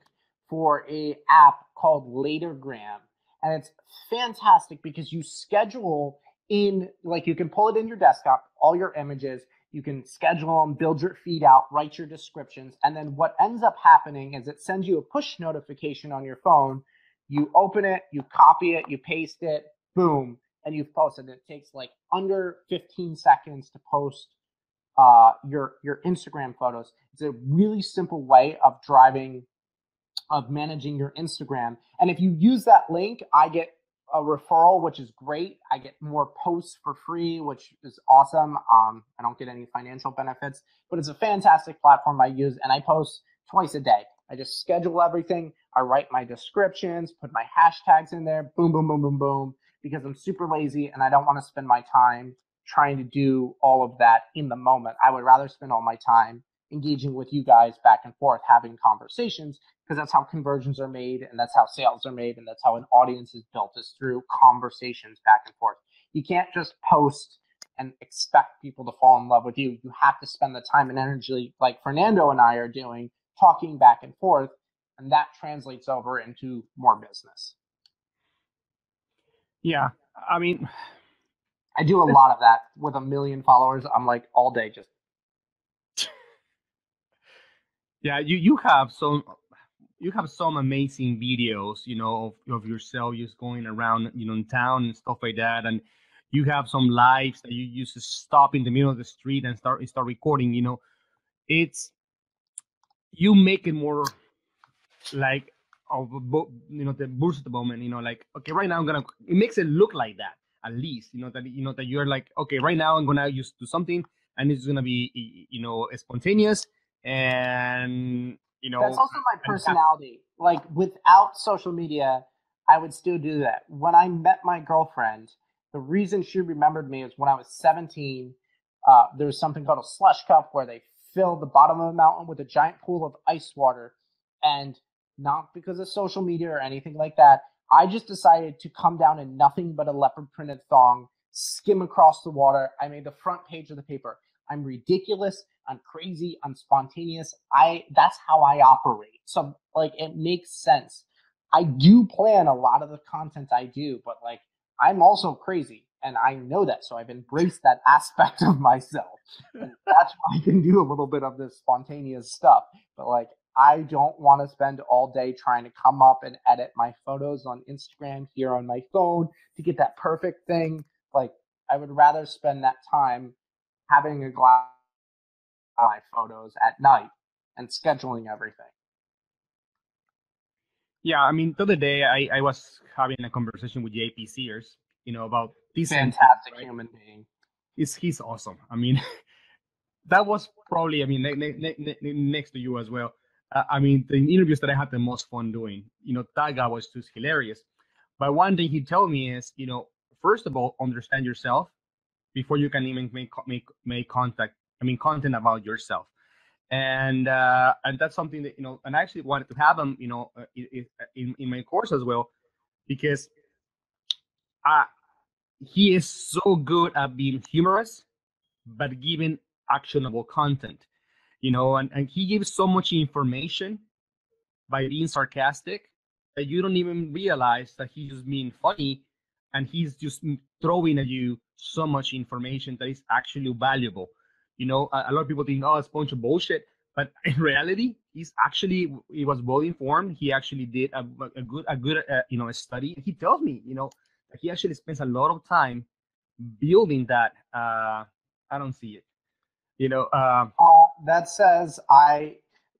for a app called Latergram. And it's fantastic because you schedule in, like, you can pull it in your desktop, all your images, you can schedule them, build your feed out, write your descriptions. And then what ends up happening is it sends you a push notification on your phone. You open it, you copy it, you paste it, boom, and you've posted it. It takes like under 15 seconds to post your Instagram photos. It's a really simple way of managing your Instagram. And if you use that link, I get a referral, which is great. I get more posts for free, which is awesome. I don't get any financial benefits, but it's a fantastic platform I use, and I post twice a day. I just schedule everything. I write my descriptions, put my hashtags in there, boom, boom, boom, boom, boom, because I'm super lazy and I don't want to spend my time trying to do all of that in the moment. I would rather spend all my time engaging with you guys back and forth, having conversations, because that's how conversions are made, and that's how sales are made, and that's how an audience is built, is through conversations back and forth. You can't just post and expect people to fall in love with you. You have to spend the time and energy, like Fernando and I are doing, talking back and forth, and that translates over into more business. Yeah, I mean, I do a lot of that with 1 million followers. I'm like all day just. yeah, you have some amazing videos, of yourself just going around, in town and stuff like that, and you have some lives that you used to stop in the middle of the street and start recording. It's you make it more like of the burst of the moment. Like, okay, right now it makes it look like that, at least, that you're like, okay, right now I'm gonna just do something, and it's gonna be spontaneous, and That's also my personality. Like, without social media, I would still do that. When I met my girlfriend, the reason she remembered me is when I was 17, there was something called a slush cup where they filled the bottom of a mountain with a giant pool of ice water. And not because of social media or anything like that, I just decided to come down in nothing but a leopard printed thong, skim across the water. I made the front page of the paper. I'm ridiculous. I'm crazy. I'm spontaneous. That's how I operate. So, like, it makes sense. I do plan a lot of the content I do, but like, I'm also crazy, and I know that. So I've embraced that aspect of myself, and that's why I can do a little bit of this spontaneous stuff. But like, I don't want to spend all day trying to come up and edit my photos on Instagram here on my phone to get that perfect thing. Like, I would rather spend that time having a glass of my photos at night and scheduling everything. Yeah, I mean, the other day I was having a conversation with JP Sears, about this Fantastic right? human being. He's awesome. I mean, that was probably, I mean, next to you as well. I mean, the interviews that I had the most fun doing, that guy was just hilarious. But one thing he told me is, first of all, understand yourself before you can even make content about yourself. And that's something that, and I actually wanted to have him, in my course as well, because uh, he is so good at being humorous, but giving actionable content, and he gives so much information by being sarcastic that you don't even realize that he's just being funny, and he's just throwing at you so much information that is actually valuable. A lot of people think, oh, it's a bunch of bullshit, but in reality, he was well informed. He actually did a good study. He tells me, that he actually spends a lot of time building that. I don't see it. That says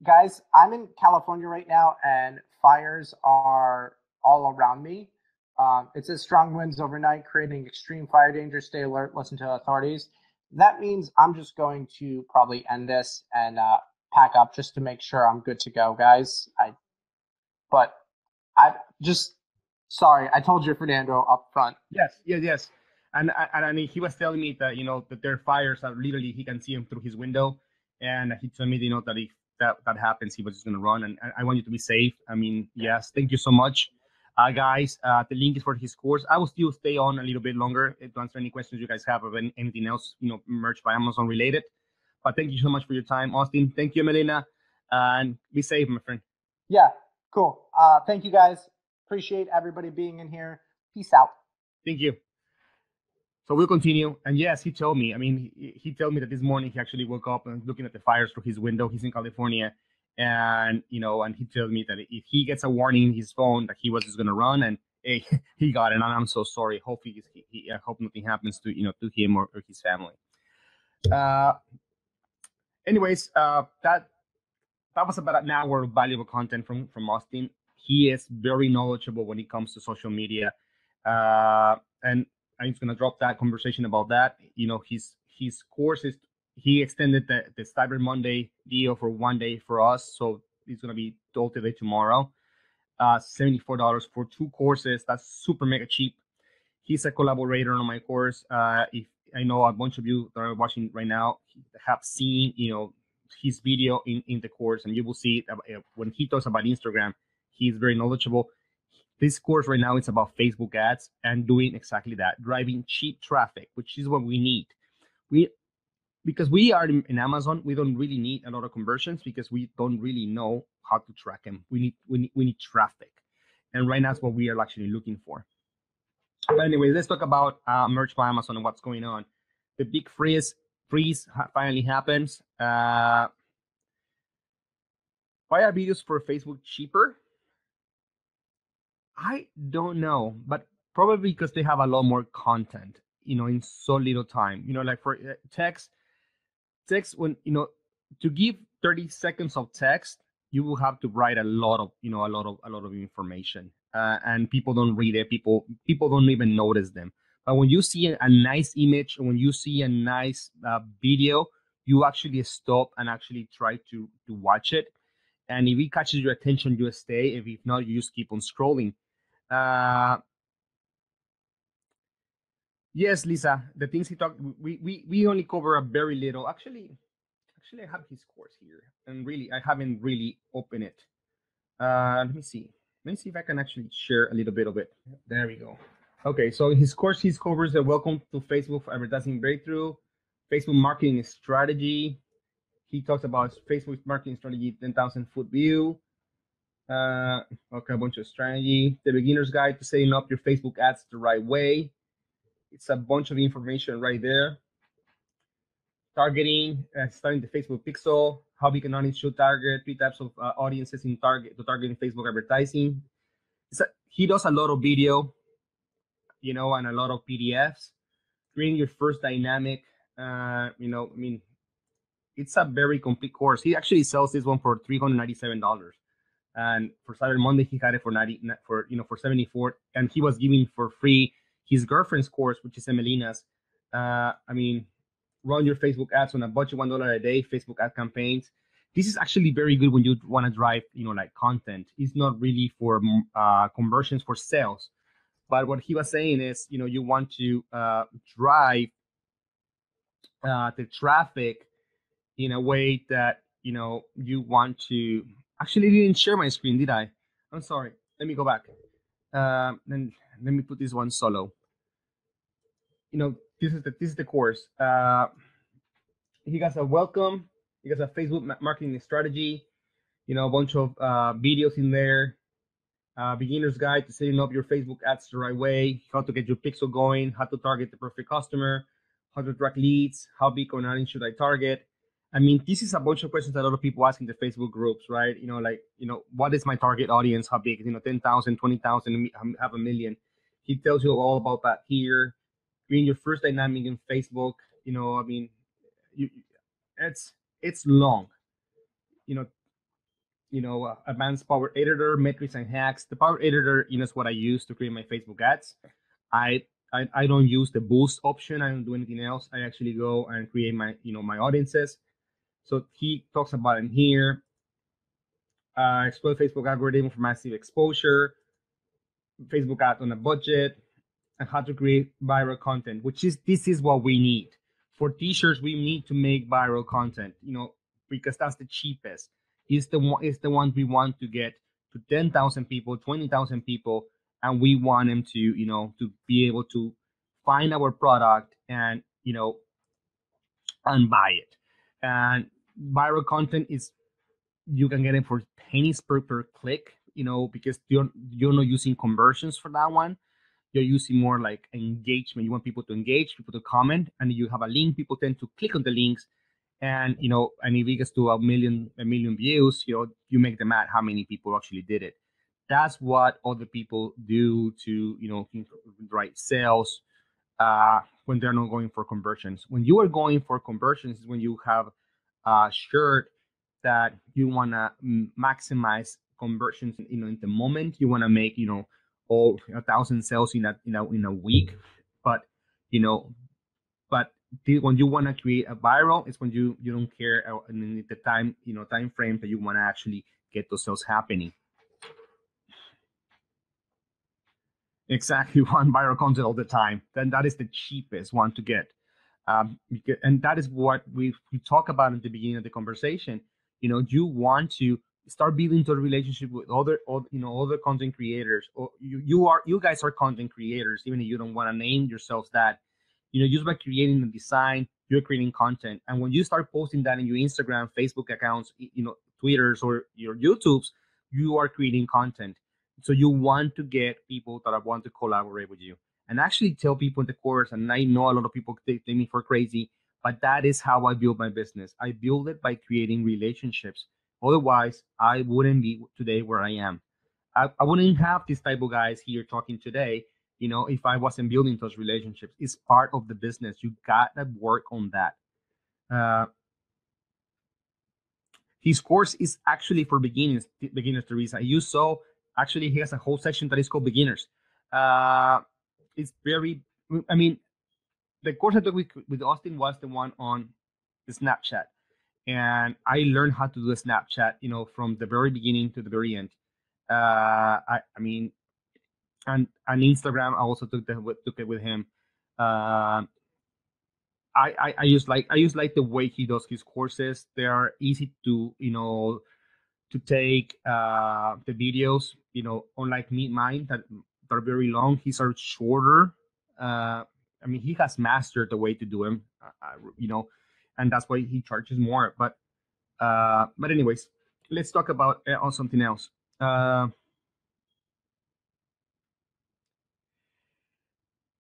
guys, I'm in California right now, and fires are all around me. It says strong winds overnight, creating extreme fire danger. Stay alert, listen to authorities. That means I'm just going to probably end this and pack up just to make sure I'm good to go, guys. But I just sorry, I told you, Fernando, up front. Yes. And he was telling me that, that their fires are literally, he can see them through his window, and he told me, that if that happens, he was just gonna run. And I want you to be safe. I mean, yes, thank you so much, guys. The link is for his course. I will still stay on a little bit longer to answer any questions you guys have of anything else, merch by Amazon related. But thank you so much for your time, Austin. Thank you, Melina, and be safe, my friend. Yeah, cool. Thank you, guys. Appreciate everybody being in here. Peace out. Thank you. So we'll continue. And yes, he told me. I mean, he told me that this morning he actually woke up and looking at the fires through his window. He's in California, and and he told me that if he gets a warning in his phone that he was just gonna run, and hey, he got it. And I'm so sorry. Hopefully, I hope nothing happens to to him or his family. Anyways, that was about an hour of valuable content from Austin. He is very knowledgeable when it comes to social media, and I'm just gonna drop that conversation about that. His courses. He extended the Cyber Monday deal for 1 day for us, so it's gonna be today tomorrow. $74 for 2 courses. That's super mega cheap. He's a collaborator on my course. If I know a bunch of you that are watching right now have seen, his video in the course, and you will see it when he talks about Instagram. He's very knowledgeable. This course right now is about Facebook ads and doing exactly that, driving cheap traffic, which is what we need. Because we are in Amazon, we don't really need a lot of conversions because we don't really know how to track them. We need traffic, and right now is what we are actually looking for. But anyway, let's talk about merch by Amazon and what's going on. The big freeze finally happens. Why are videos for Facebook cheaper? I don't know, but probably because they have a lot more content, in so little time. Like for text when to give 30 seconds of text, you will have to write a lot of information, and people don't read it. People don't even notice them. But when you see a nice image, or when you see a nice video, you actually stop and actually try to watch it. And if it catches your attention, you stay. If not, you just keep on scrolling. Yes, Lisa, the things he talked, we only cover a very little. Actually, I have his course here, and really, I haven't really opened it. Let me see. Let me see if I can actually share a little bit of it. There we go. Okay, so in his course, he covers the Welcome to Facebook for Advertising Breakthrough, Facebook Marketing Strategy. He talks about Facebook Marketing Strategy 10,000-foot view. Okay, a bunch of strategy. The Beginner's Guide to Setting Up Your Facebook Ads the Right Way. It's a bunch of information right there. Targeting, starting the Facebook pixel, how we can only should target 3 types of audiences in targeting Facebook advertising. He does a lot of video, and a lot of PDFs. Creating your first dynamic, it's a very complete course. He actually sells this one for $397, and for Cyber Monday he had it for 74, and he was giving for free his girlfriend's course, which is Emelina's. Run your Facebook ads on a budget, $1 a day, Facebook ad campaigns. This is actually very good when you want to drive, like content. It's not really for conversions for sales. But what he was saying is, you want to drive the traffic in a way that, you want to. Actually, I didn't share my screen, did I? I'm sorry. Let me go back. And let me put this one solo. This is the course. He has a welcome. He has a Facebook marketing strategy. A bunch of videos in there. Beginner's Guide to Setting Up Your Facebook Ads the Right Way. How to get your pixel going. How to target the perfect customer. How to track leads. How big or not should I target? This is a bunch of questions that a lot of people ask in the Facebook groups, right? What is my target audience? How big? 10,000, 20,000, half a million. He tells you all about that here. Creating your first dynamic in Facebook. It's long. Advanced Power Editor, metrics and hacks. The Power Editor, is what I use to create my Facebook ads. I don't use the boost option. I don't do anything else. I actually go and create my audiences. So he talks about in here. Explore Facebook algorithm for massive exposure. Facebook ad on a budget, and how to create viral content. This is what we need. For t-shirts, we need to make viral content. Because that's the cheapest. It's the one we want to get to 10,000 people, 20,000 people, and we want them to to be able to find our product and and buy it. And viral content is, you can get it for pennies per click. because you're not using conversions for that one. You're using more like engagement. You want people to engage, people to comment, and you have a link. People tend to click on the links, and and if it gets to a million views, you make the math how many people actually did it. That's what other people do to drive sales when they're not going for conversions. When you are going for conversions is when you have shirt that you want to maximize conversions in the moment. You want to make all 1,000 sales in a week, but you know but when you want to create a viral, it's when you don't care in the time frame that you want to actually get those sales happening. Exactly. One viral content all the time, then that is the cheapest one to get. And that is what we talk about at the beginning of the conversation. You want to start building the relationship with other content creators, or you guys are content creators, even if you don't want to name yourselves that. Just by creating the design, you're creating content, and when you start posting that in your Instagram, Facebook accounts, Twitters, or your YouTubes, you are creating content. So you want to get people that want to collaborate with you, and actually tell people in the course. And I know a lot of people take me for crazy, but that is how I build my business. I build it by creating relationships. Otherwise, I wouldn't be today where I am. I wouldn't have this type of guys here talking today, if I wasn't building those relationships. It's part of the business. You got to work on that. Uh, his course is actually for beginners, Teresa. You saw, actually, he has a whole section that is called beginners. It's very, I mean, the course I took with Austin was the one on the Snapchat. And I learned how to do a Snapchat, from the very beginning to the very end. I mean, and Instagram, I also took it with him. Uh, I just like the way he does his courses. They are easy to take the videos. Unlike mine that are very long, his are shorter. I mean, he has mastered the way to do them. And that's why he charges more. But anyways, let's talk about on something else.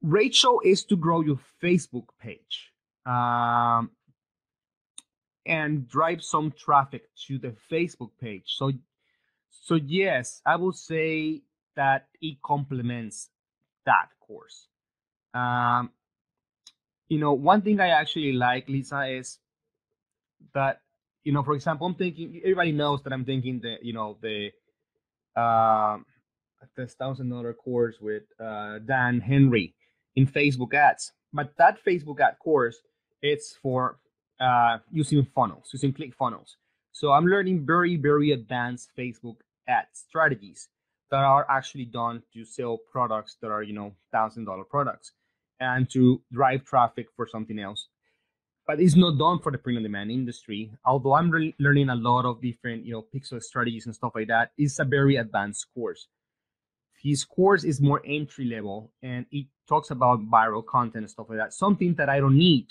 Rachel is to grow your Facebook page and drive some traffic to the Facebook page. So yes, I will say that it complements that course. One thing I actually like, Lisa, is that for example, I'm thinking, everybody knows that I'm thinking um this $1,000 course with Dan Henry in Facebook ads. But that Facebook ad course, it's for using funnels, using click funnels. So I'm learning very, very advanced Facebook ad strategies that are actually done to sell products that are, $1,000 products, and to drive traffic for something else. But it's not done for the print on demand industry. Although I'm learning a lot of different, pixel strategies and stuff like that, it's a very advanced course. His course is more entry level, and it talks about viral content and stuff like that. Something that I don't need,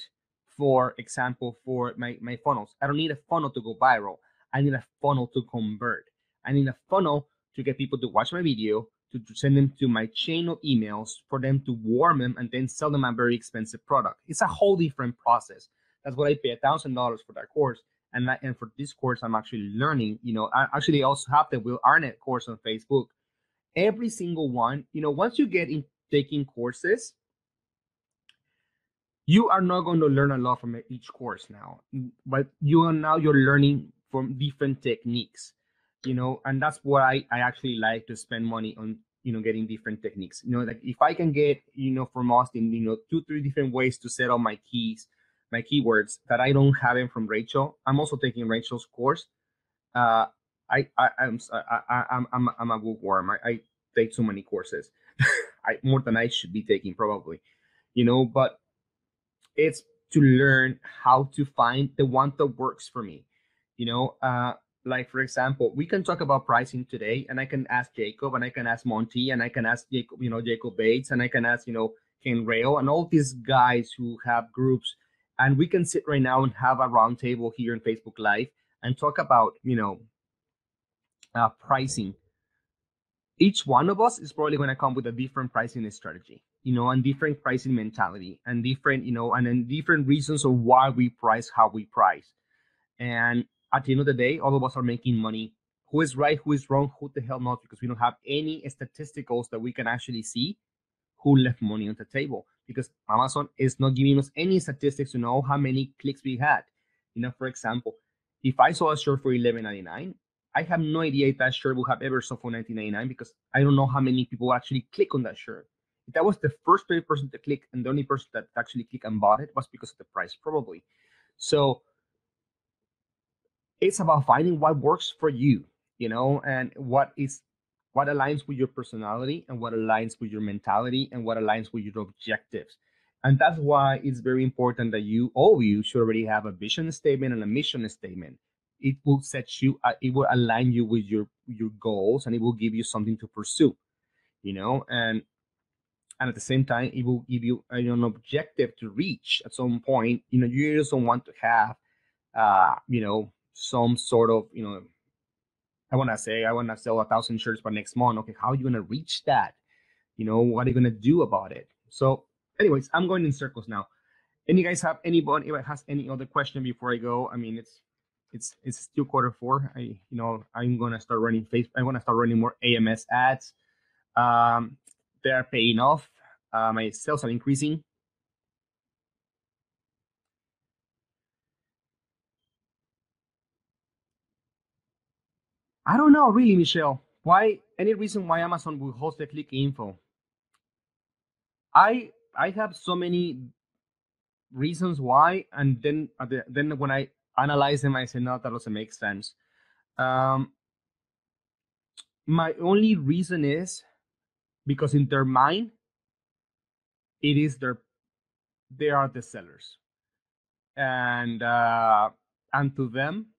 for example, for my funnels. I don't need a funnel to go viral. I need a funnel to convert. I need a funnel to get people to watch my video, to send them to my chain of emails, for them to warm them, and then sell them a very expensive product. It's a whole different process. That's what I pay $1,000 for that course. And for this course, I'm actually learning. I actually also have the Will Arnett course on Facebook. Every single one, once you get in taking courses, you are not going to learn a lot from each course now, but you're learning from different techniques, and that's what I actually like to spend money on, getting different techniques. Like if I can get, from Austin, 2-3 different ways to set up my keywords that I don't have them from Rachel. I'm also taking Rachel's course. uh, I'm a bookworm. I take so many courses, more than I should be taking probably, but it's to learn how to find the one that works for me. Like for example, we can talk about pricing today, and I can ask Jacob, and I can ask Monty, and I can ask Jacob Bates, and I can ask Ken Rail, and all these guys who have groups, and we can sit right now and have a roundtable here in Facebook Live and talk about pricing. each one of us is probably going to come with a different pricing strategy, and different pricing mentality, and different, and then different reasons of why we price how we price. And at the end of the day, all of us are making money. Who is right, who is wrong, who the hell knows? Because we don't have any statisticals that we can actually see who left money on the table, because Amazon is not giving us any statistics to know how many clicks we had. For example, if I saw a shirt for $11.99, I have no idea if that shirt would have ever sold for $19.99, because I don't know how many people actually click on that shirt. If that was the first person to click and the only person that actually clicked and bought it, was because of the price, probably. So it's about finding what works for you, and what aligns with your personality, and what aligns with your mentality, and what aligns with your objectives. And that's why it's very important that all of you should already have a vision statement and a mission statement. It will it will align you with your goals, and it will give you something to pursue, and at the same time, it will give you an objective to reach at some point. You just don't want to have some sort of, I want to sell 1,000 shirts by next month. Okay, how are you going to reach that? What are you going to do about it? So anyways, I'm going in circles now. Anybody has any other question before I go? I mean, it's still quarter 4. I'm going to start running I want to start running more AMS ads. They are paying off. My sales are increasing. I don't know, really, Michelle. Any reason why Amazon will host the click info? I have so many reasons why, and then when I analyze them, I say, no, that doesn't make sense. My only reason is because in their mind, they are the sellers, and to them,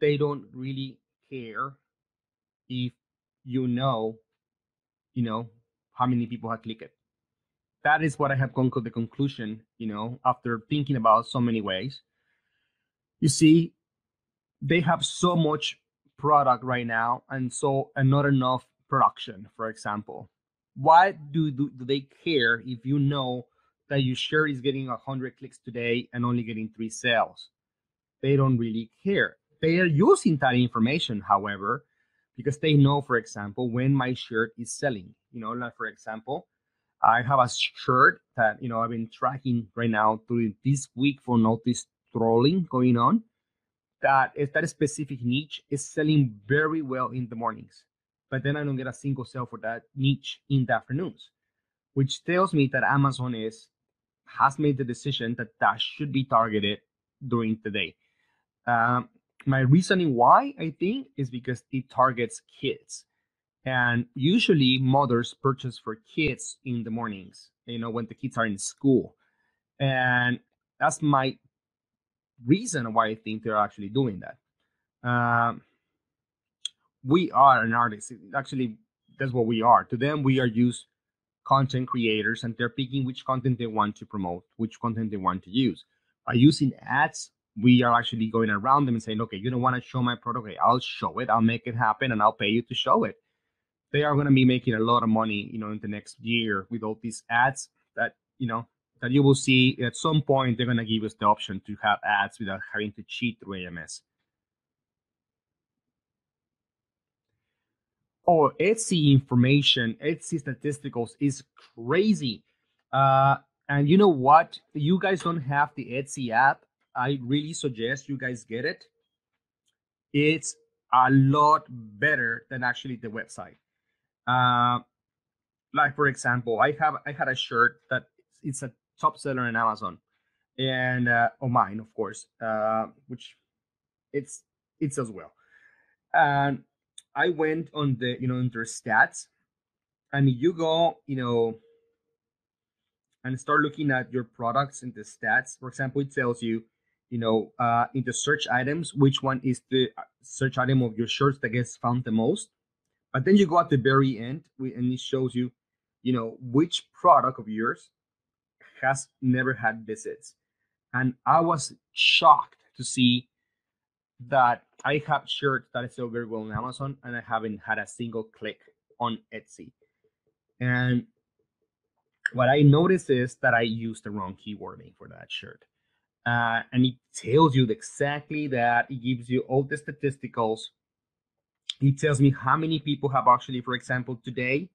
they don't really care if you know how many people have clicked it. That is what I have come to the conclusion, after thinking about so many ways. You see, they have so much product right now, and not enough production, for example. Why do they care if you know that your shirt is getting 100 clicks today and only getting 3 sales? They don't really care. They are using that information, however, because they know, for example, when my shirt is selling. Like, for example, I have a shirt that I've been tracking right now through this week for notice trolling going on. That specific niche is selling very well in the mornings, but then I don't get a single sale for that niche in the afternoons, which tells me that Amazon has made the decision that should be targeted during the day. My reasoning why, I think, is because it targets kids. And usually mothers purchase for kids in the mornings, when the kids are in school. And that's my reason why I think they're actually doing that. We are an artist. Actually, that's what we are. To them, we are just content creators, and they're picking which content they want to promote, which content they want to use. By using ads, we are actually going around them and saying, okay, you don't want to show my product? Okay, I'll show it. I'll make it happen, and I'll pay you to show it. They are going to be making a lot of money, in the next year with all these ads that you will see. At some point, they're going to give us the option to have ads without having to cheat through AMS. Oh, Etsy information, Etsy statisticals is crazy. And you know what? You guys don't have the Etsy app. I really suggest you guys get it. It's a lot better than actually the website. Like, for example, I had a shirt that it's a top seller in Amazon, and mine, of course, which it's as well. And I went on the on their stats, and you go and start looking at your products in the stats. For example, it tells you in the search items which one is the search item of your shirts that gets found the most. But then you go at the very end, and it shows you which product of yours has never had visits. And I was shocked to see that I have shirts that I sell very well on Amazon, and I haven't had a single click on Etsy. And what I noticed is that I used the wrong keywording for that shirt. And it tells you exactly that. It gives you all the statisticals. It tells me how many people have actually, for example, today,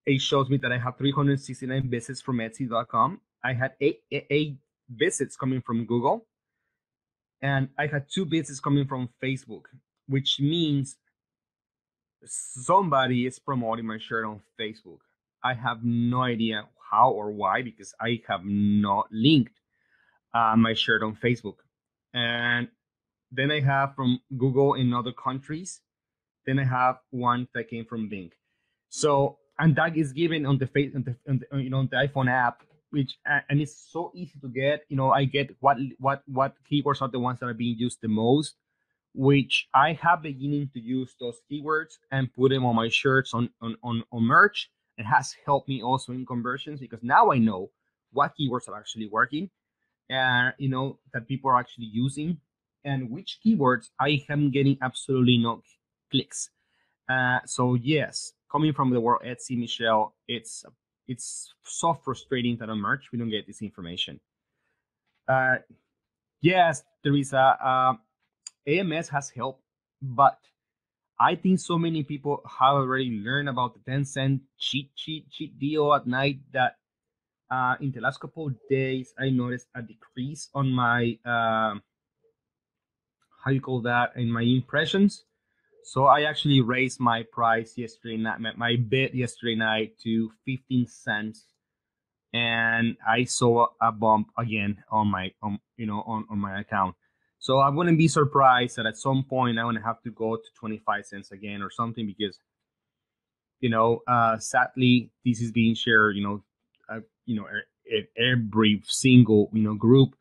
it shows me that I have 369 visits from Etsy.com. I had eight visits coming from Google, and I had 2 visits coming from Facebook, which means somebody is promoting my shirt on Facebook. I have no idea how or why, because I have not linked my shirt on Facebook. And then I have from Google in other countries. Then I have one that came from Bing. So, and that is given on the face on the iPhone app, which and it's so easy to get. I get what keywords are the ones that are being used the most, which I have beginning to use those keywords and put them on my shirts on merch. It has helped me also in conversions, because now I know what keywords are actually working, and that people are actually using, and which keywords I am getting absolutely no clicks. So yes, coming from the world Etsy, Michelle, it's so frustrating that on merch we don't get this information. Yes, Teresa, AMS has helped, but I think so many people have already learned about the 10-cent cheat deal at night that in the last couple of days I noticed a decrease on my how you call that, in my impressions. So I actually raised my price yesterday night, my bid yesterday night to 15 cents, and I saw a bump again on my on my account. So I wouldn't be surprised that at some point I'm gonna have to go to 25 cents again or something, because sadly this is being shared at every single group,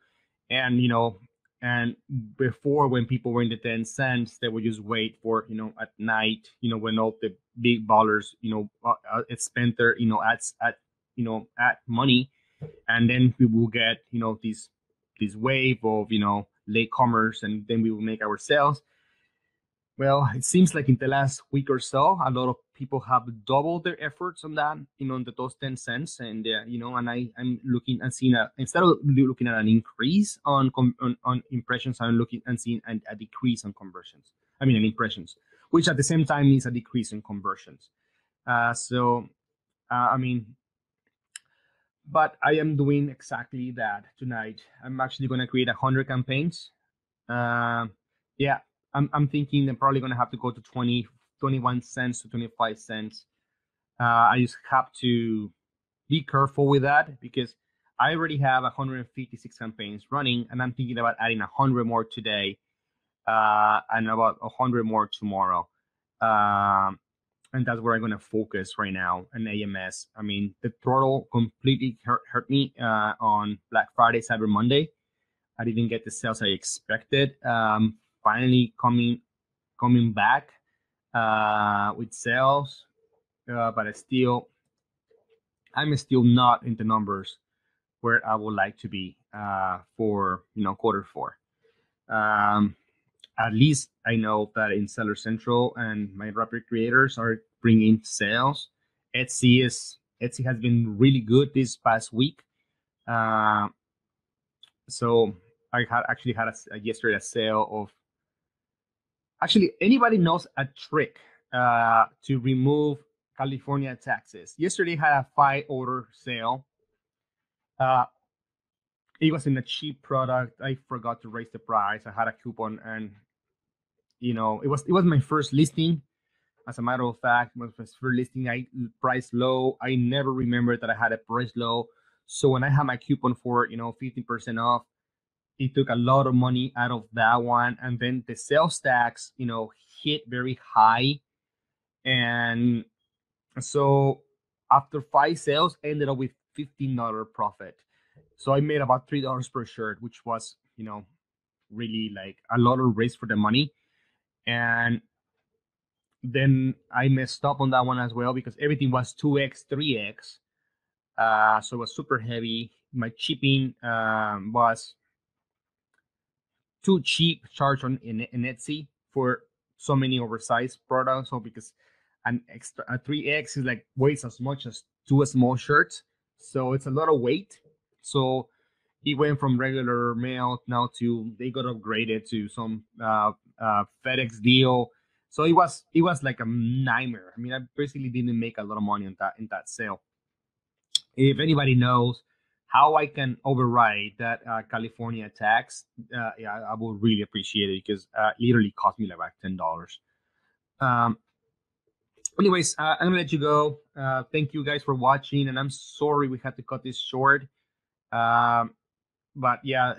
and and before, when people were in the 10 cents, they would just wait for at night, when all the big ballers spend their ads at at money, and then we will get this wave of latecomers, and then we will make our sales. Well, it seems like in the last week or so, a lot of people have doubled their efforts on that, on those 10 cents. And, and I'm looking and seeing, instead of looking at an increase on impressions, I'm looking and seeing a decrease on conversions. I mean, on impressions, which at the same time is a decrease in conversions. I mean, but I am doing exactly that tonight. I'm actually going to create 100 campaigns. Yeah, I'm thinking I'm probably gonna have to go to 21 cents to 25 cents. I just have to be careful with that, because I already have 156 campaigns running, and I'm thinking about adding 100 more today, and about 100 more tomorrow. And that's where I'm gonna focus right now in AMS. I mean, the throttle completely hurt me on Black Friday, Cyber Monday. I didn't get the sales I expected. Finally coming back with sales, but I'm still not in the numbers where I would like to be for Q4. At least I know that in Seller Central and my Rapid Creators are bringing sales. Etsy has been really good this past week. So I actually had yesterday a sale of. Actually, anybody knows a trick to remove California taxes? Yesterday had a 5-order sale. It was in a cheap product. I forgot to raise the price. I had a coupon, and it was my first listing. As a matter of fact, it was my first listing. I priced low. I never remembered that I had a price low. So when I had my coupon for 15% off, it took a lot of money out of that one, and then the sales tax hit very high, and so after 5 sales I ended up with $15 profit. So I made about $3 per shirt, which was really like a lot of risk for the money. And then I messed up on that one as well, because everything was 2x 3x, so it was super heavy. My shipping was too cheap charge in Etsy for so many oversized products. So because an extra a 3X is like weighs as much as two small shirts, so it's a lot of weight. So it went from regular mail now to they got upgraded to some FedEx deal. So it was like a nightmare. I mean, I basically didn't make a lot of money on that sale. If anybody knows how I can override that California tax, yeah, I would really appreciate it because literally cost me like $10. Um, anyways, I'm gonna let you go. Thank you guys for watching, and I'm sorry we had to cut this short. Um, but yeah,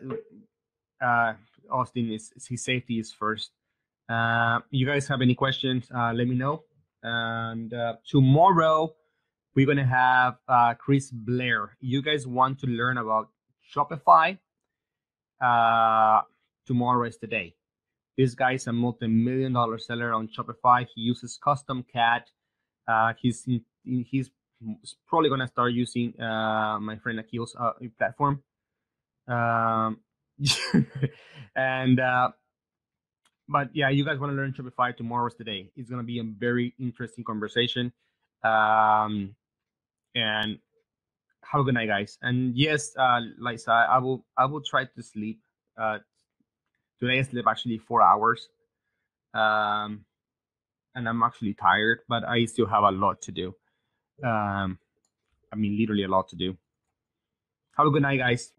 uh, Austin is his safety is first. You guys have any questions? Let me know. And tomorrow we're gonna have Chris Blair. You guys want to learn about Shopify? Tomorrow is the day. This guy is a multi-million-dollar seller on Shopify. He uses custom CAD. He's probably gonna start using my friend Akil's platform. And but yeah, you guys want to learn Shopify, tomorrow's the day. It's gonna be a very interesting conversation. And have a good night, guys. And yes, Liza, I will try to sleep. Today I slept actually 4 hours. And I'm actually tired, but I still have a lot to do. I mean, literally a lot to do. Have a good night, guys.